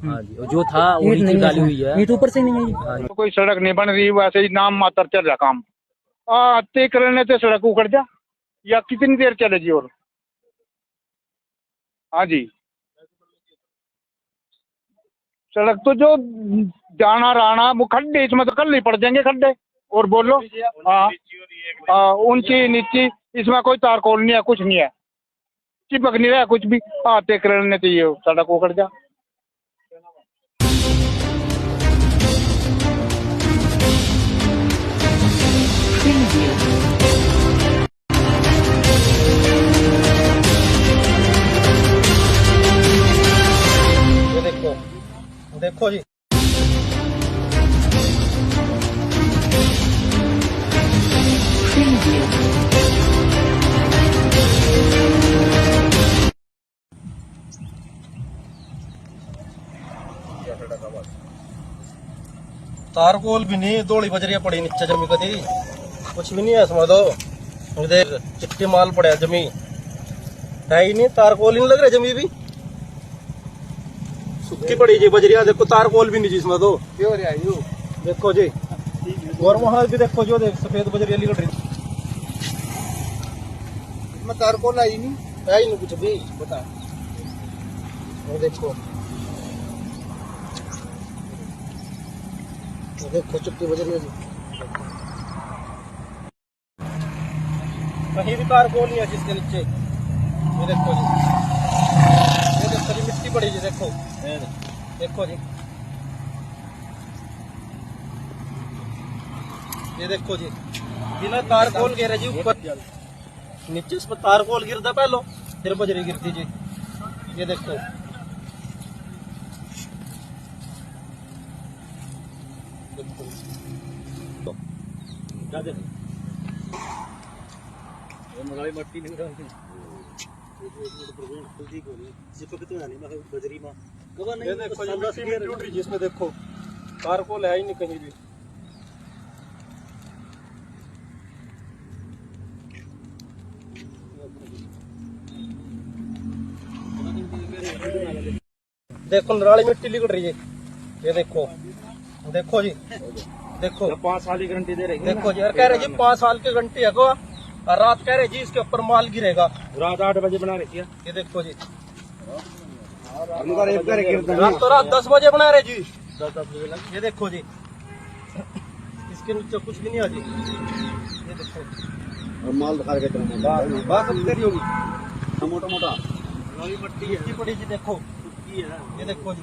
हाँ जी, और जो था वो नीचे डाली हुई है, ईंट ऊपर से नहीं है जी। कोई सड़क नहीं बन रही, वैसे ही नाम मात्र चल रहा काम। आते करने से सड़क उखड़ जा, या कितनी देर चलेगी? और हाँ जी, सड़क तो जो जाना राना वो खड्डे, इसमें तो कल ही पड़ जाएंगे खड्डे, और बोलो। हाँ, ऊंची नीची, इसमें कोई तारकोल नहीं है, कुछ नहीं है, चिपक नहीं रहा कुछ भी। आते करने चाहिए सड़क उखड़ जा। देखो जी, तारकोल भी नहीं, दौड़ी बजरिया पड़ी नीचे जमी, कदी कुछ भी नहीं है इसमें तो। देख चिट्टी माल पड़ा जमी, है ही नहीं, तारकोल ही नहीं लग रहा जमी भी, सुखी पड़ी जी बजरिया। देखो तारकोल भी नहीं जी इसमें तो, देखो जी, और वहां भी देखो जो देख सफेद बजरिया लिकट रही, इसमें तारकोल है ही नहीं कुछ भी, बता। वो देखो चिट्टी बजरिया जी, कहीं भी तारकोल नहीं है जिसके नीचे। ये देखो जी, ये देखो जी मिट्टी पड़ी जी, देखो देखो जी, ये देखो जी, बिना तार खोल गिरा जी ऊपर नीचे इस पर तार खोल गिरता पहलो, फिर बजरी गिरती जी। ये देखो मट्टी नहीं रहती बजरी में। ये देखो ये मिट्टी में टूट रही जिसमें, देखो तार खोल है ही नहीं कहीं भी। देखो नाली मिट्टी लिकड़ रही है, ये देखो देखो जी, देखो 5 साल की गारंटी दे रही है। देखो जी, और कह रहे जी 5 साल की गारंटी है को, और रात कह रहे जी इसके ऊपर माल गिरेगा। रात 8 बजे बना रही है, ये देखो जी, रात तो रात 10 बजे बना रहे जी। ये देखो जी, इसके नीचे कुछ भी नहीं है जी। ये देखो माल दिखा के बात सब तेरी होगी, मोटा मोटा मिट्टी पड़ी जी, देखो ये देखो जी।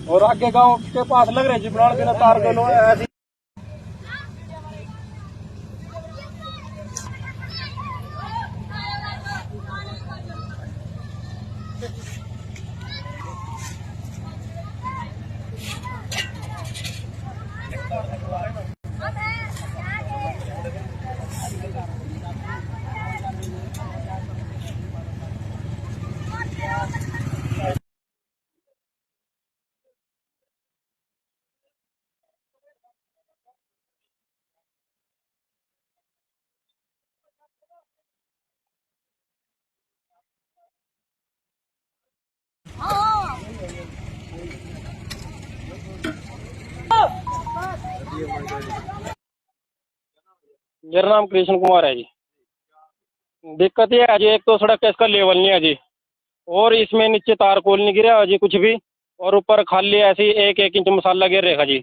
और आगे गांव के पास लग रहे जी बनाने बिना तार के लो ऐसी। मेरा नाम कृष्ण कुमार है जी। दिक्कत ये है जी, एक तो सड़क का इसका लेवल नहीं है जी, और इसमें नीचे तार कोल नहीं गिरा जी कुछ भी, और ऊपर खाली ऐसी 1-1 इंच मसाला गिर रहेगा जी।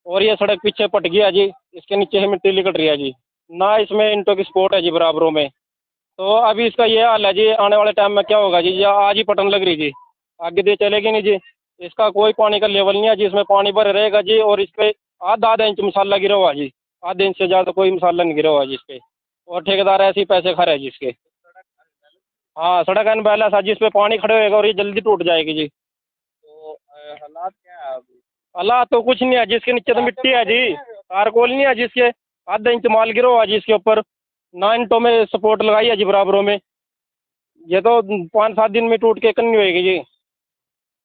और ये सड़क पीछे पट गया जी, इसके नीचे से मिट्टी लिकट रही है जी, ना इसमें इंटो की सपोर्ट है जी बराबरों में। तो अभी इसका ये हाल है जी, आने वाले टाइम में क्या होगा जी, या आज ही पटन लग रही जी, आगे दे चलेगी नहीं जी। इसका कोई पानी का लेवल नहीं है जी, इसमें पानी भर रहेगा जी, और इस पे आधा इंच मसाला गिरा हुआ जी, आधे इंच से ज़्यादा कोई मसाला नहीं गिरा हुआ जी इस पे, और ठेकेदार ऐसे ही पैसे खा रहे हैं जी इसके। हाँ सड़क अनबैलेंस है जी, इस पे पानी खड़े होएगा और ये जल्दी टूट जाएगी जी। तो हालात क्या है अभी? अल्लाह तो कुछ नहीं है, जिसके नीचे तो मिट्टी है जी, तारकोल नहीं है जिसके, आधा इंच माल गिरा हुआ जी इसके ऊपर, 9 इंटों में सपोर्ट लगाई है जी बराबरों में। ये तो 5-7 दिन में टूट के कन्नी होएगी जी,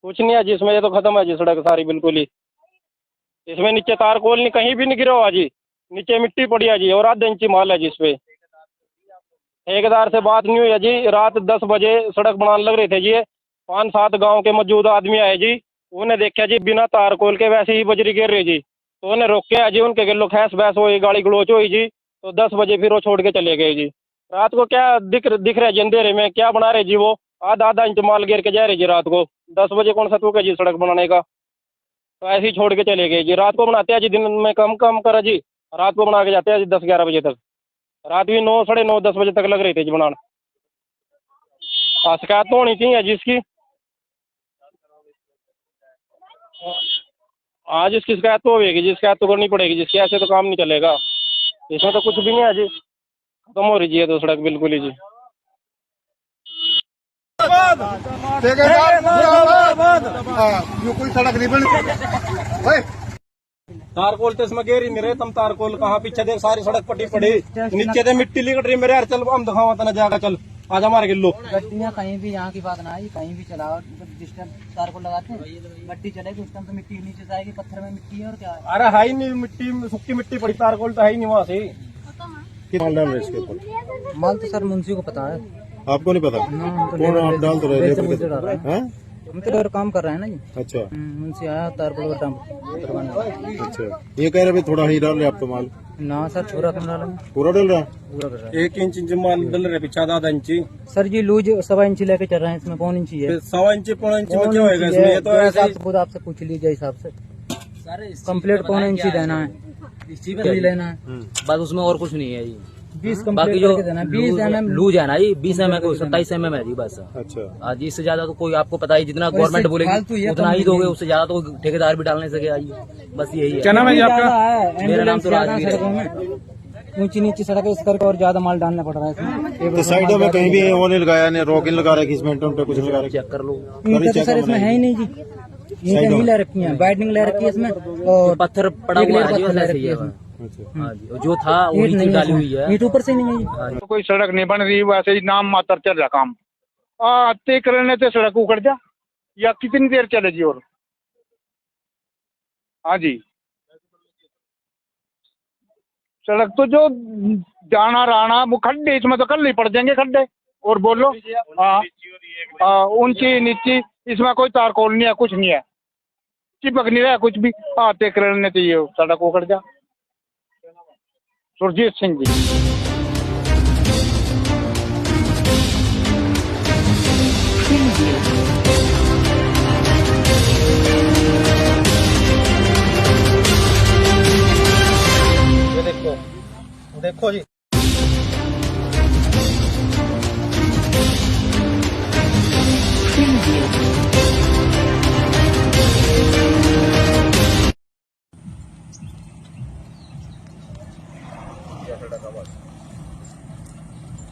कुछ नहीं है जी इसमें, ये तो खत्म है जी सड़क सारी बिल्कुल ही। इसमें नीचे तारकोल नहीं कहीं भी नहीं गिरा हुआ जी, नीचे मिट्टी पड़ी है जी, और आधा इंची माल है जी इस पे। ठेकेदार से बात नहीं हुई है जी, रात 10 बजे सड़क बनाने लग रहे थे जी, 5-7 गांव के मौजूद आदमी आए जी, उन्हें देखा जी बिना तार खोल के वैसे ही बजरी गिर रही जी, तो उन्हें रोक के जी, उनके गिलो खैस बहस हुई, गाड़ी गलोच हुई जी, तो 10 बजे फिर वो छोड़ के चले गए जी। रात को क्या दिख रहा है जी, अंधेरे में क्या बना रहे जी, वो आधा इंच माल गिर के जा रहे जी रात को। 10 बजे कौन सा तुक है जी सड़क बनाने का, तो ऐसे ही छोड़ के चले गए जी। रात को बनाते हैं जी, दिन में कम करा जी, रात को बना के जाते हैं जी 10-11 बजे तक, रात भी 9, साढ़े 9, 10 बजे तक लग रहे थे जी बनाने। शिकायत तो होनी चाहिए जिसकी, आज इसकी शिकायत तो होगी जी, शिकायत तो करनी पड़ेगी जिसकी, ऐसे तो काम नहीं चलेगा। इसमें तो कुछ भी नहीं है जी, खत्म हो रही जी ये तो सड़क बिल्कुल ही जी। कोई सड़क नहीं बनी। तारकोल तो इसमें गेर ही नहीं रहे, तुम तारकोल कहाँ पीछे देख सारी सड़क पट्टी पड़ी, नीचे से मिट्टी लिकट रही मेरे यार। चल हम दिखावा तना जाएगा, चल आज हमारे किलो गड्डियाँ कहीं भी, यहाँ की बात ना आई, कहीं भी चलाओ, जब जिस टाइम तार को लगाते हैं गड्डी चलेगी उस टाइम तो मिट्टी नीचे से आएगी, पत्थर में मिट्टी है और क्या है। अरे है ही नहीं मिट्टी, सूखी मिट्टी पड़ी, तारकोल तो है ही नहीं वहाँ से। माल डाल रहे इसके ऊपर? माल तो सर मुंशी को पता है, आपको नहीं पता? कौन आप डाल तो रहे हैं? हम तो और काम कर रहे हैं ना जी। अच्छा मुंशी आया तार को अच्छा, ये कह रहे भाई थोड़ा ही डाल रहे आप तो माल? ना सर छोरा कम डाला पूरा डल रहा है? पूरा कर रहा है 1 इंच माल डल रहे पीछे, आधा इंची सर जी। लूज 1.25 इंची लेके चल रहे हैं, इसमें 1.25 इंची है। 1.25 इंची 1.25 इंची में क्या होएगा इसमें, ये तो ऐसे ही खुद आपसे पूछ लीजिए हिसाब से। कंप्लीट पौने इंची देना है, यही लेना है। बस उसमें और कुछ नहीं है जी। 20 बाकी कंप्लीट जो करके देना है, 20 mm लूज है ना जी, 20 mm को 27 mm है जी बस। अच्छा आज इससे ज्यादा तो कोई, आपको पता ही, जितना वैसे गवर्नमेंट फालतू बोलेगी ये उतना कम ही दोगे, नहीं। उससे ज्यादा तो कोई ठेकेदार भी डाल नहीं सके जी। बस यही है। क्या नाम है जी आपका? मेरा नाम तो राजवीर है। सड़कों में ऊंची नीची सड़क है, इस करके और ज्यादा माल डालना पड़ रहा है इसमें। तो साइडों में कहीं भी वो नहीं लगाया, ने रोक नहीं लगा रखी, इसमें पे कुछ नहीं लगा रखी। चेक कर लो। ईंटें तो सर इसमें है ही नहीं जी, ईंटें नहीं ले रखी हैं, वाइडनिंग ले रखी है इसमें, और पत्थर पड़ा एक हुआ लेयर है जी, पत्थर ले वैसे रखी ही है है। इसमें। हाँ जी, और जो था वो ईंट नीचे नहीं डाली है हुई है। इसमें, ईंट ऊपर से नहीं है जी। तो कोई सड़क नहीं बन रही, वैसे ही नाम मात्र चल रहा काम। ते करने से सड़क उखड़ जा, या कितनी देर चलेगी? और हाँ जी, सड़क तो जो जाना राना वो खड्डे, इसमें तो कल नहीं पड़ जाएंगे खड्डे। और बोलो, हाँ ऊंची नीची, इसमें कोई तारकोल नहीं है, कुछ नहीं है, चिपक नहीं रहा है कुछ भी। ते करने तो ये सड़क उखड़ जा। सुरजीत सिंह जी। ये देखो, देखो जी,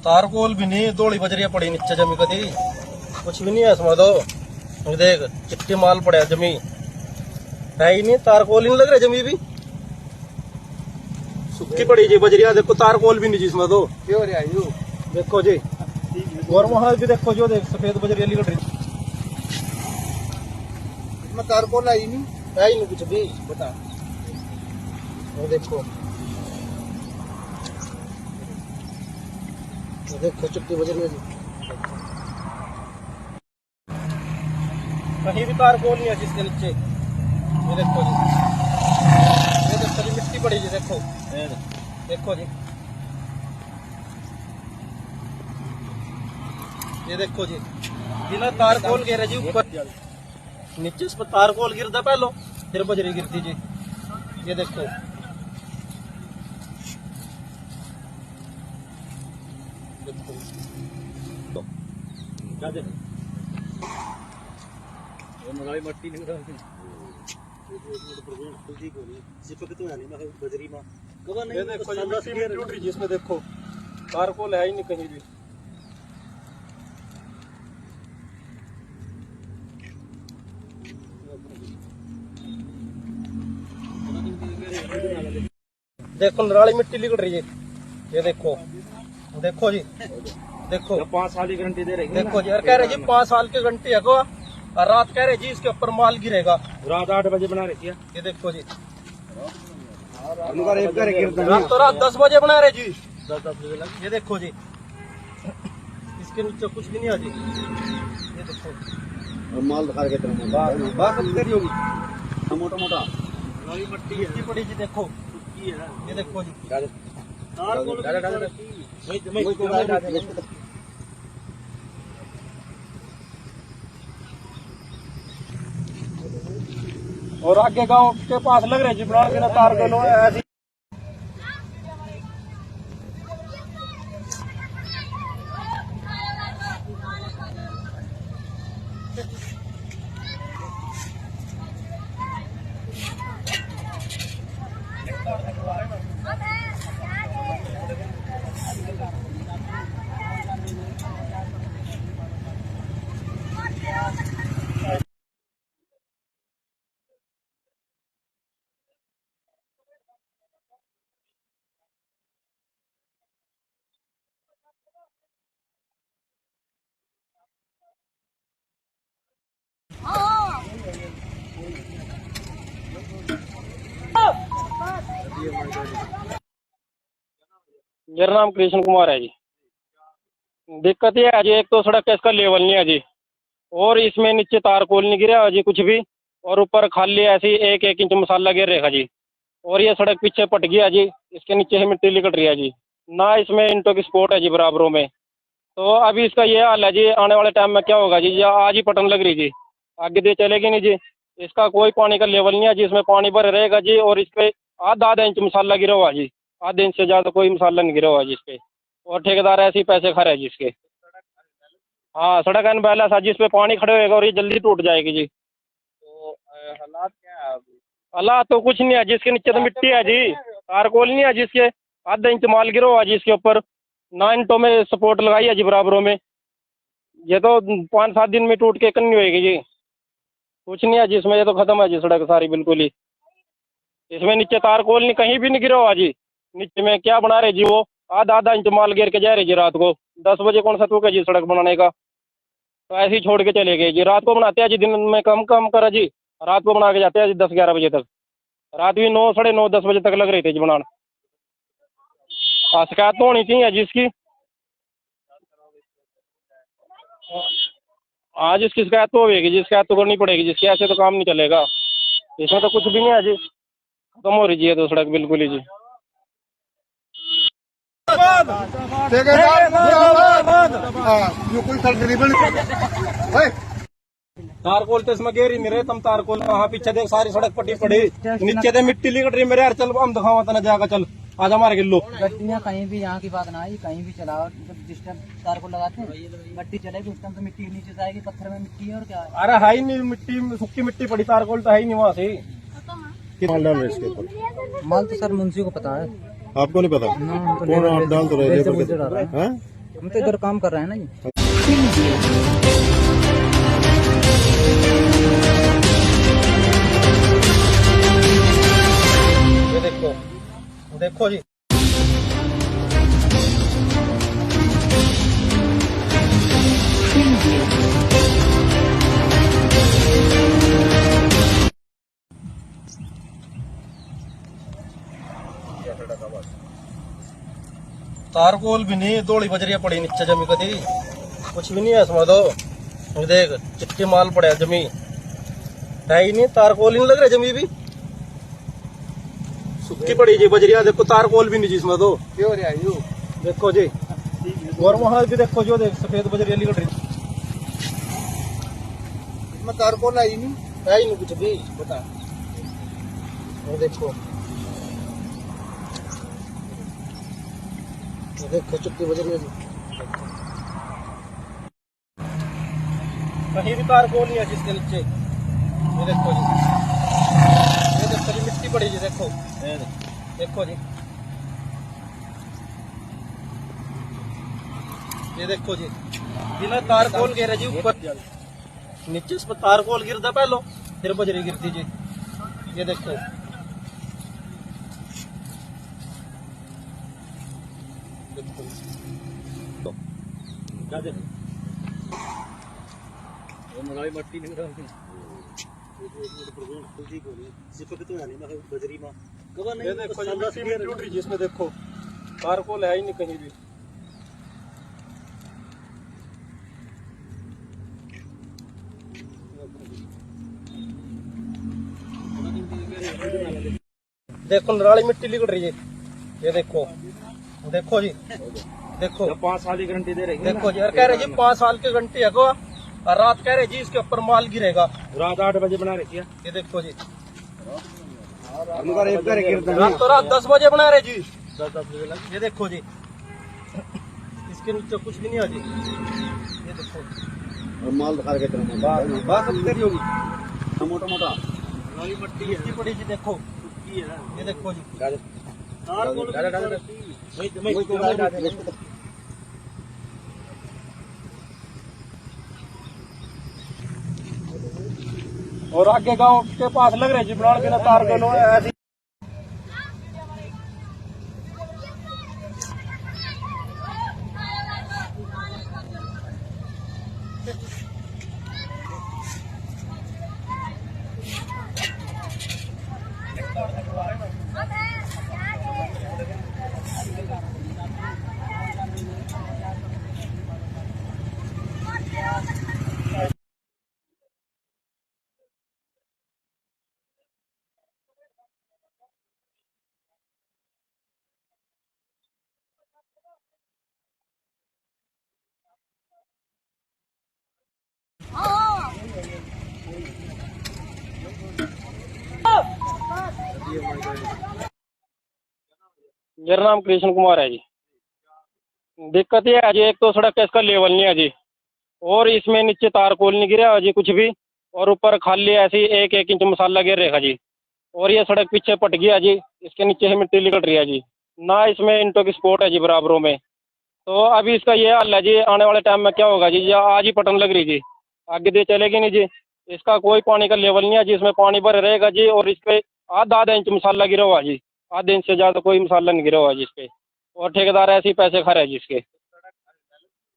तारकोल भी नहीं, दौड़ी बजरिया पड़ी नीचे जमी कदी, कुछ भी नहीं है इसमें। तो ये देख चिट्टी माल पड़ा है जमी, है ही नहीं, तारकोल ही नहीं लग रहा जमी भी, सुक्की पड़ी जी बजरिया। देखो तारकोल भी नहीं जी इसमें। तो देखो जी, और वहां भी देखो, जो देख सफेद बजरिया निकल रही, इसमें तारकोल है ही नहीं कुछ भी। बता, वो देखो, देखो चिट्टी बजरिया जी, कहीं भी तारकोल नहीं है जिसके नीचे। ये देखो जी, ये देखो जी, मिट्टी पड़ी जी, देखो देखो जी, ये देखो जी, बिना तारकोल गिरे जी ऊपर, नीचे इस पर तारकोल गिरता पहलो, फिर बजरी गिरती जी। ये देखो, क्या देखो, मट्टी नहीं ये देखो जी, मिट्टी में टूट रही जिसमें, देखो तारकोल है ही नहीं कहीं भी। देखो नाली मिट्टी निकल रही है, ये देखो, देखो जी, देखो 5 साल की गारंटी दे रही है। देखो जी, और कह रहे जी 5 साल की गारंटी है को, और रात कह रहे जी इसके ऊपर माल गिरेगा। रात 8 बजे बना रही है, ये देखो जी, रात तो रात 10 बजे बना रहे जी, 10 बजे। ये देखो जी, इसके नीचे कुछ भी नहीं है जी। ये देखो माल दिखा के बात तेरी होगी, मोटा मोटा मिट्टी पड़ी जी, देखो ये देखो जी, और आगे गांव के पास लग रहे जी बना के तार गलो ऐसी। मेरा नाम कृष्ण कुमार है जी। दिक्कत ये है जी, एक तो सड़क इसका लेवल नहीं है जी, और इसमें नीचे तारकोल नहीं गिरा जी कुछ भी, और ऊपर खाली ऐसी 1-1 इंच मसाला गिर रहेगा जी, और ये सड़क पीछे पट गया जी, इसके नीचे से मिट्टी निकल रही है जी, ना इसमें इंटो की स्पोर्ट है जी बराबरों में। तो अभी इसका ये हाल है जी, आने वाले टाइम में क्या होगा जी, या आज ही पटन लग रही जी, आगे दे चलेगी नहीं जी। इसका कोई पानी का लेवल नहीं है जी, इसमें पानी भर रहेगा जी। और इस पे आधा इंच मसाला गिरा हुआ जी, आधे इंच से ज़्यादा कोई मसाला नहीं गिरा हुआ जी इस पे। और ठेकेदार ऐसे ही पैसे खा रहे हैं जी इसके। हाँ, सड़क अनबैलेंस है जी, इस पे पानी खड़े होएगा और ये जल्दी टूट जाएगी जी। तो हालात क्या है अभी? हालात तो कुछ नहीं है, जिसके नीचे तो मिट्टी है जी, तारकोल नहीं है जिसके, आधा इंच माल गिरा हुआ जी इसके ऊपर। 9 इंटों में सपोर्ट लगाई है जी बराबरों में। ये तो 5-7 दिन में टूट के कन्नी होएगी जी। कुछ नहीं है जिसमें, ये तो खत्म है जी सड़क सारी बिल्कुल ही। इसमें नीचे तारकोल नहीं, कहीं भी नहीं गिरा हुआ जी। नीचे में क्या बना रहे जी, वो आधा इंच माल गिर के जा रहे जी रात को। 10 बजे कौन सा टूका जी सड़क बनाने का, तो ऐसे ही छोड़ के चले गए जी। रात को बनाते हैं जी, दिन में कम करा जी, रात को बना के जाते हैं जी 10-11 बजे तक। रात भी 9, साढ़े 9, 10 बजे तक लग रहे थे जी बनाने। हाँ, शिकायत तो होनी चाहिए जिसकी, आज इसकी शिकायत तो होगी जी, शिकायत तो करनी पड़ेगी जिसकी, ऐसे तो काम नहीं चलेगा। इसमें तो कुछ भी नहीं है जी, खत्म हो रही जी ये तो सड़क बिल्कुल ही जी। कोई तकरीबन तारकोल तो इसमें गेर ही नहीं रहे तुम, तारकोल कहाँ पीछे देख सारी सड़क पट्टी पड़ी, नीचे से मिट्टी लिकट रही मेरे यार। चल हम दिखावा तना जाकर, चल आज हमारे किलो गड्डियाँ कहीं भी, यहाँ की बात ना आई, कहीं भी चलाओ, जब जिस टाइम तार को लगाते हैं गड्डी चलेगी उस टाइम तो मिट्टी नीचे से आएगी, पत्थर में मिट्टी है और क्या है। अरे है ही नहीं मिट्टी, सूखी मिट्टी पड़ी, तारकोल तो है ही नहीं वहाँ से। माल डाल रहे इसके ऊपर? माल तो सर मुंशी को पता है, आपको नहीं पता? कौन डाल तो रहे हैं? हम तो इधर काम कर रहे हैं ना जी। ये देखो, देखो जी, तारकोल भी नहीं, दौड़ी बजरिया पड़ी नीचे जमी कदी, कुछ भी नहीं है इसमें तो। ये देख चिट्टी माल पड़ा है जमी, है ही नहीं, तारकोल ही नहीं लग रहा जमी भी, सुक्की पड़ी जी बजरिया। देखो तारकोल भी नहीं जी इसमें तो, देखो जी। और वहां भी देखो जो, देख सफेद बजरिया निकल रही, इसमें तारकोल आई नहीं, है ही नहीं कुछ भी, बता। ये देखो, ये देखो चिट्टी बजरिया जी, कहीं भी तारकोल नहीं है जिसके नीचे। ये देखो जी, ये देखो जी मिट्टी पड़ी जी, देखो देखो जी, ये देखो जी, बिना तारकोल गिरा जी ऊपर, नीचे इस पर तारकोल गिरता पहलो, फिर बजरी गिरती जी। ये देखो, क्या देखो, मट्टी नहीं ये देखो जी मिट्टी में टूट रही जिसमें, देखो तारकोल है ही नहीं कहीं भी। देखो नाली मिट्टी लिकट रही है, ये देखो, देखो जी, देखो 5 साल की गारंटी दे रही है। देखो जी, और कह रहे जी 5 साल की गारंटी है को, और रात कह रहे जी इसके ऊपर माल गिरेगा। रात 8 बजे बना रही है। ये देखो जी, रात तो रात 10 बजे बना रहे जी, 10 बजे। ये देखो जी, इसके नीचे कुछ भी नहीं है जी। ये देखो माल दिखा के बस तेरी होगी मोटा मोटा मिट्टी पड़ी जी, देखो ये देखो जी, और आगे गांव के पास लग रहे जी बनाने बिना तार के लोग ऐसी मेरा नाम कृष्ण कुमार है जी। दिक्कत ये है जी, एक तो सड़क का इसका लेवल नहीं है जी, और इसमें नीचे तारकोल नहीं गिरा है जी कुछ भी, और ऊपर खाली ऐसी 1-1 इंच मसाला गिर रहेगा जी। और ये सड़क पीछे पट गया जी, इसके नीचे से मिट्टी निकल रही है जी, ना इसमें इंटो की सपोर्ट है जी बराबरों में। तो अभी इसका ये हाल है जी, आने वाले टाइम में क्या होगा जी, या आज ही पटन लग रही जी, आगे दे चलेगी नहीं जी। इसका कोई पानी का लेवल नहीं है जी, इसमें पानी भर रहेगा जी, और इस पे आधा इंच मसाला गिरा हुआ जी, आधे इंच से ज़्यादा कोई मसाला नहीं गिरा हुआ जी इस पे, और ठेकेदार ऐसे ही पैसे खा रहे हैं जी इसके।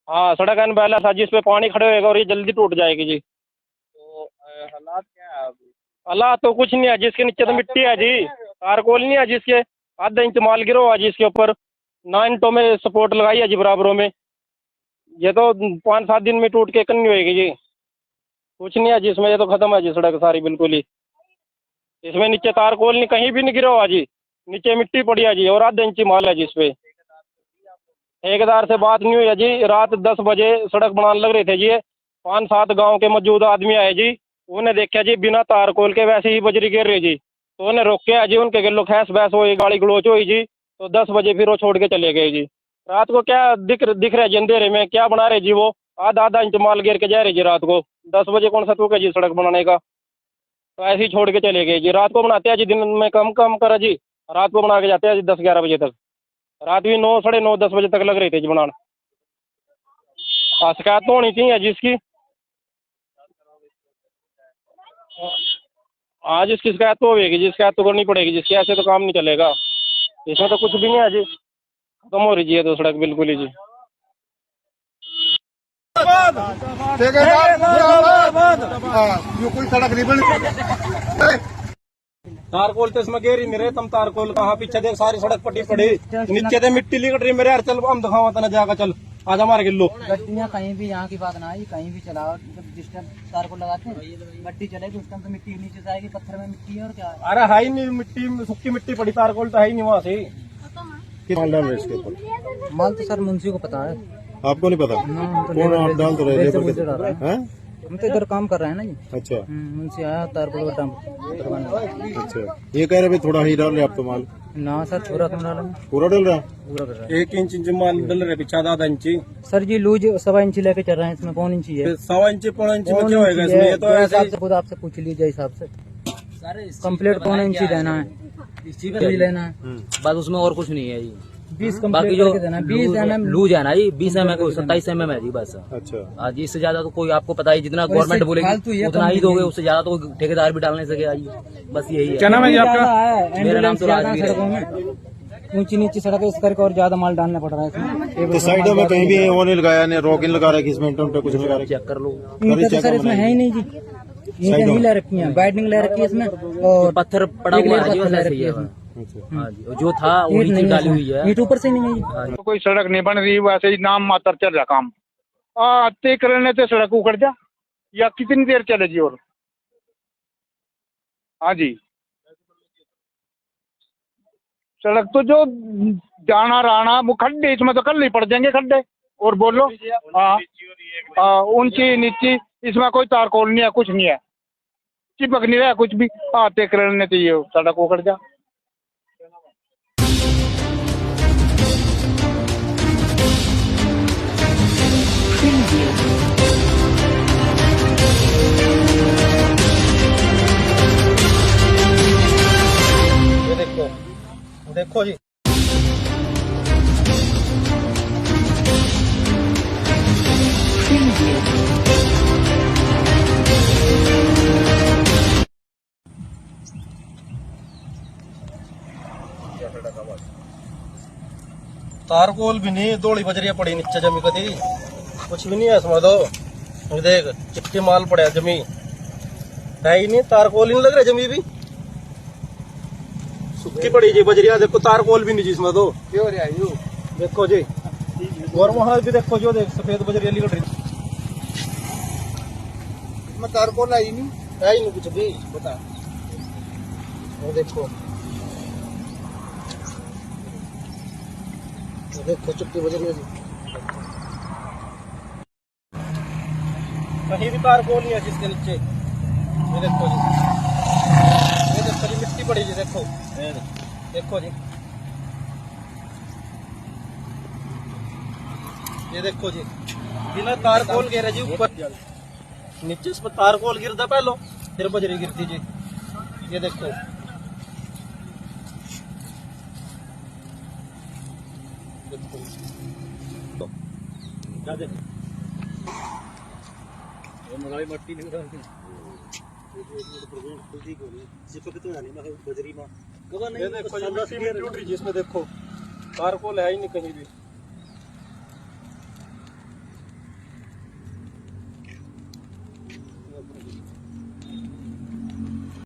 हाँ, सड़क अनबैलेंस है जी, इस पे पानी खड़े होएगा और ये जल्दी टूट जाएगी जी। तो हालात क्या है अभी? हालात तो कुछ नहीं है, जिसके नीचे तो मिट्टी है जी, तारकोल नहीं है जिसके, आधा इंच माल गिरा हुआ जी इसके ऊपर, 9 इंटों में सपोर्ट लगाई है जी बराबरों में। ये तो 5-7 दिन में टूट के कन्नी होएगी जी, कुछ नहीं है जिसमें, ये तो खत्म है जी सड़क सारी बिल्कुल ही। इसमें नीचे तारकोल नहीं, कहीं भी नहीं गिरा हुआ जी, नीचे मिट्टी पड़ी है जी, और आधा इंची माल है जी इस पे। ठेकेदार से बात नहीं हुई है जी, रात 10 बजे सड़क बनाने लग रहे थे जी, 5-7 गांव के मौजूद आदमी आए जी, उन्हें देखा जी बिना तारकोल के वैसे ही बजरी गिर रही जी, तो उन्हें रोक के जी, उनके गिल्लो खैस बहस हुई, गाड़ी गलोच हुई जी, तो 10 बजे फिर वो छोड़ के चले गए जी। रात को क्या दिख रहे जी अंधेरे में, क्या बना रहे जी, वो आधा इंच माल गिर के जा रहे जी रात को, 10 बजे कौन सा तुक है जी सड़क बनाने का, तो ऐसे ही छोड़ के चले गए जी। रात को बनाते हैं जी, दिन में कम करा जी, रात को बना के जाते हैं जी 10-11 बजे तक, रात भी 9, साढ़े 9, 10 बजे तक लग रहे थे जी बनाने। शिकायत तो होनी चाहिए जिसकी, आज इसकी शिकायत तो होगी जी, शिकायत तो करनी पड़ेगी जिसकी, ऐसे तो काम नहीं चलेगा। इसमें तो कुछ भी नहीं है जी, खत्म हो रही है तो सड़क बिल्कुल ही जी। ये कोई सड़क नहीं बनी। तारकोल तो इसमें गेरी नहीं रहे, तुम तारकोल कहाँ, पीछे देख सारी सड़क पट्टी पड़ी, नीचे से मिट्टी लिकट रही मेरे यार, चल हम दिखावा तना जाकर, चल आजा मार गिल्लो। गड्डियाँ कहीं भी, यहाँ की बात ना आई, कहीं भी चलाओ, जब जिस टाइम तारकोल लगाते हैं गड्डी चलेगी उस टाइम तो मिट्टी नीचे से आएगी, पत्थर में मिट्टी है और क्या है। अरे है ही नहीं मिट्टी, सूखी मिट्टी पड़ी, तारकोल तो है ही नहीं वहाँ से। माल डाल रहे इसके ऊपर? माल तो सर मुंशी को पता है, आपको नहीं पता? कौन आप डाल तो रहे हैं? हम तो इधर काम कर रहे हैं ना जी। अच्छा मुंशी आया तारकोल अच्छा, ये कह रहे थोड़ा ही डाल रहे आप तो माल? ना सर पूरा क्यों डालेंगे, पूरा डाल रहा है? पूरा कर रहा है। 1 इंच माल डल रहे, पीछे आधा इंची सर जी लूज 1.25 इंची लेके चल रहे हैं, इसमें 1.25 इंची है, 1.25 इंची 1.25 इंची में क्या होएगा इसमें, ये तो ऐसे हिसाब से खुद आपसे पूछ लीजिए हिसाब से, कम्प्लीट 1.25 इंची देना है, लेना है बस, उसमें और कुछ नहीं है जी। 20 बाकी जो 20 mm लूज है ना जी, 20 mm को 27 mm है जी बस। अच्छा, आज इससे ज्यादा तो कोई, आपको पता ही, जितना गवर्नमेंट बोलेगी उतना ही दोगे, उससे ज्यादा तो ठेकेदार भी डालने सके जी, बस यही है। क्या नाम है जी आपका? मेरा नाम तो राजवीर है। सड़कों में ऊंची नीची सड़क है, इस करके और ज्यादा माल डालना पड़ रहा है इसमें। तो साइडों में कहीं भी वो नहीं लगाया, नहीं रॉकिंग लगा रखी इसमें, इंटों पे कुछ लगा रखी? चेक कर लो, ईंटें तो सर इसमें है ही नहीं जी, ईंटें नहीं ले रखी है, बाइंडिंग ले रखी है इसमें, और पत्थर पड़ा हुआ है जी, पत्थर ले वैसे रखी ही है है। इसमें। हाँ जी, जो था वही चीज डाली हुई है, ईंट ऊपर से नहीं है जी। तो कोई सड़क नहीं बन रही, वैसे ही नाम मात्र चल रहा काम। तय करने से सड़क उखड़ जा, या कितनी देर चलेगी? और हाँ जी, सड़क तो जो जाना राना वो खड्डे, इसमें तो कल ही पड़ जाएंगे खड्डे, और बोलो हाँ ऊंची नीची, इसमें कोई तारकोल नहीं है, कुछ नहीं है, चिपक नहीं रहा कुछ भी। तय करने चाहिए सड़क उखड़ जा। ये देखो जी, तारकोल भी नहीं, दौड़ी बजरिया पड़ी नीचे जमी कदी, कुछ भी नहीं है इसमें तो। ये देख चिट्टी माल पड़ा जमी, है ही नहीं, तारकोल ही नहीं लग रहा जमी भी, सुक्की पड़ी जी बजरिया, देखो तारकोल भी नहीं जी इसमें तो। देखो जी, और वहां भी देखो, जो देख सफेद बजरिया निकल रही, इसमें तारकोल है ही नहीं, है ही नहीं कुछ भी, बता। वो देखो चिट्टी बजरिया जी, कहीं भी तारकोल नहीं है जिसके नीचे। ये देखो जी, ये देखो जी मिट्टी पड़ी रही जी, देखो देखो जी, ये देखो जी, बिना तार खोल गिरा जी ऊपर नीचे, इस पर तार खोल गिरता पहलो, फिर बजरी गिरती जी। ये देखो क्या देखो, मट्टी नहीं उठाती बजरी में। ये देखो ये सीमेंट टूट रही जिसमें, देखो तार खोल है ही नहीं कहीं भी।